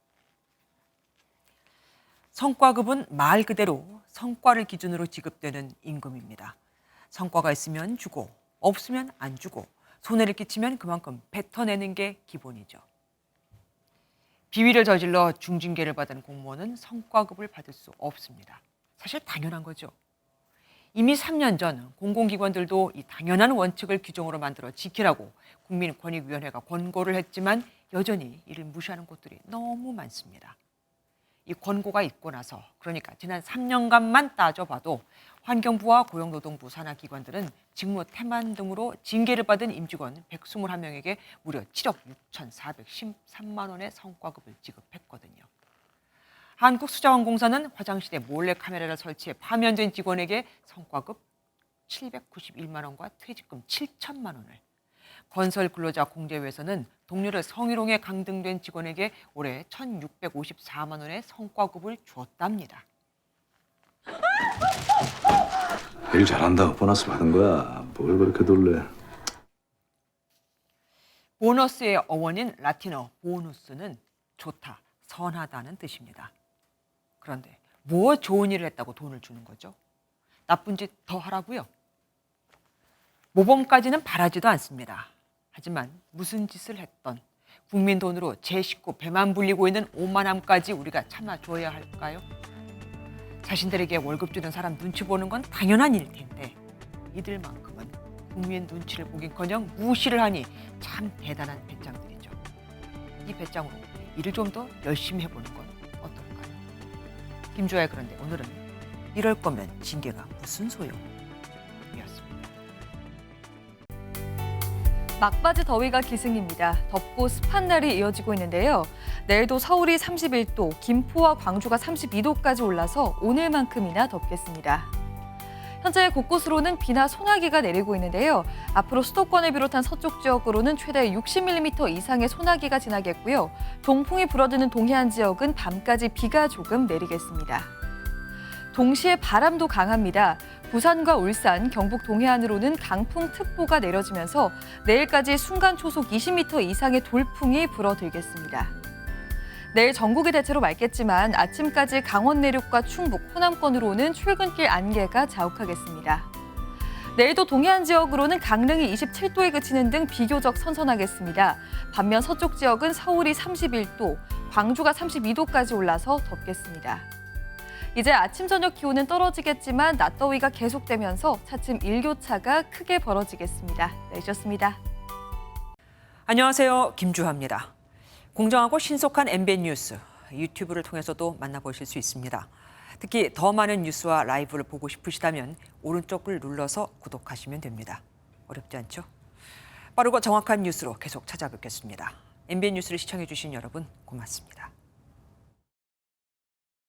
성과급은 말 그대로 성과를 기준으로 지급되는 임금입니다. 성과가 있으면 주고 없으면 안 주고 손해를 끼치면 그만큼 뱉어내는 게 기본이죠. 비위를 저질러 중징계를 받은 공무원은 성과급을 받을 수 없습니다. 사실 당연한 거죠. 이미 3년 전 공공기관들도 이 당연한 원칙을 규정으로 만들어 지키라고 국민권익위원회가 권고를 했지만 여전히 이를 무시하는 곳들이 너무 많습니다. 이 권고가 있고 나서 그러니까 지난 3년간만 따져봐도 환경부와 고용노동부 산하 기관들은 직무 태만 등으로 징계를 받은 임직원 121명에게 무려 7억 6,413만 원의 성과급을 지급했거든요. 한국수자원공사는 화장실에 몰래카메라를 설치해 파면된 직원에게 성과급 791만 원과 퇴직금 7천만 원을, 건설근로자 공제회에서는 동료를 성희롱에 강등된 직원에게 올해 1,654만 원의 성과급을 주었답니다. 일 잘한다고 보너스 받은 거야. 뭘 그렇게 놀래. 보너스의 어원인 라틴어 보누스는 좋다, 선하다는 뜻입니다. 그런데 뭐 좋은 일을 했다고 돈을 주는 거죠? 나쁜 짓 더 하라고요? 모범까지는 바라지도 않습니다. 하지만 무슨 짓을 했던 국민 돈으로 제 식구 배만 불리고 있는 오만함까지 우리가 참아줘야 할까요? 자신들에게 월급 주는 사람 눈치 보는 건 당연한 일일 텐데 이들만큼은 국민 눈치를 보긴커녕 무시를 하니 참 대단한 배짱들이죠. 이 배짱으로 일을 좀 더 열심히 해보는 건 어떨까요? 김주아의 그런데 오늘은 이럴 거면 징계가 무슨 소용? 막바지 더위가 기승입니다. 덥고 습한 날이 이어지고 있는데요. 내일도 서울이 31도, 김포와 광주가 32도까지 올라서 오늘만큼이나 덥겠습니다. 현재 곳곳으로는 비나 소나기가 내리고 있는데요. 앞으로 수도권을 비롯한 서쪽 지역으로는 최대 60mm 이상의 소나기가 지나겠고요. 동풍이 불어드는 동해안 지역은 밤까지 비가 조금 내리겠습니다. 동시에 바람도 강합니다. 부산과 울산, 경북 동해안으로는 강풍특보가 내려지면서 내일까지 순간 초속 20m 이상의 돌풍이 불어들겠습니다. 내일 전국이 대체로 맑겠지만 아침까지 강원 내륙과 충북, 호남권으로는 출근길 안개가 자욱하겠습니다. 내일도 동해안 지역으로는 강릉이 27도에 그치는 등 비교적 선선하겠습니다. 반면 서쪽 지역은 서울이 31도, 광주가 32도까지 올라서 덥겠습니다. 이제 아침 저녁 기온은 떨어지겠지만 낮더위가 계속되면서 차츰 일교차가 크게 벌어지겠습니다. 내주셨습니다. 안녕하세요. 김주하입니다. 공정하고 신속한 MBN 뉴스, 유튜브를 통해서도 만나보실 수 있습니다. 특히 더 많은 뉴스와 라이브를 보고 싶으시다면 오른쪽을 눌러서 구독하시면 됩니다. 어렵지 않죠? 빠르고 정확한 뉴스로 계속 찾아뵙겠습니다. MBN 뉴스를 시청해주신 여러분 고맙습니다.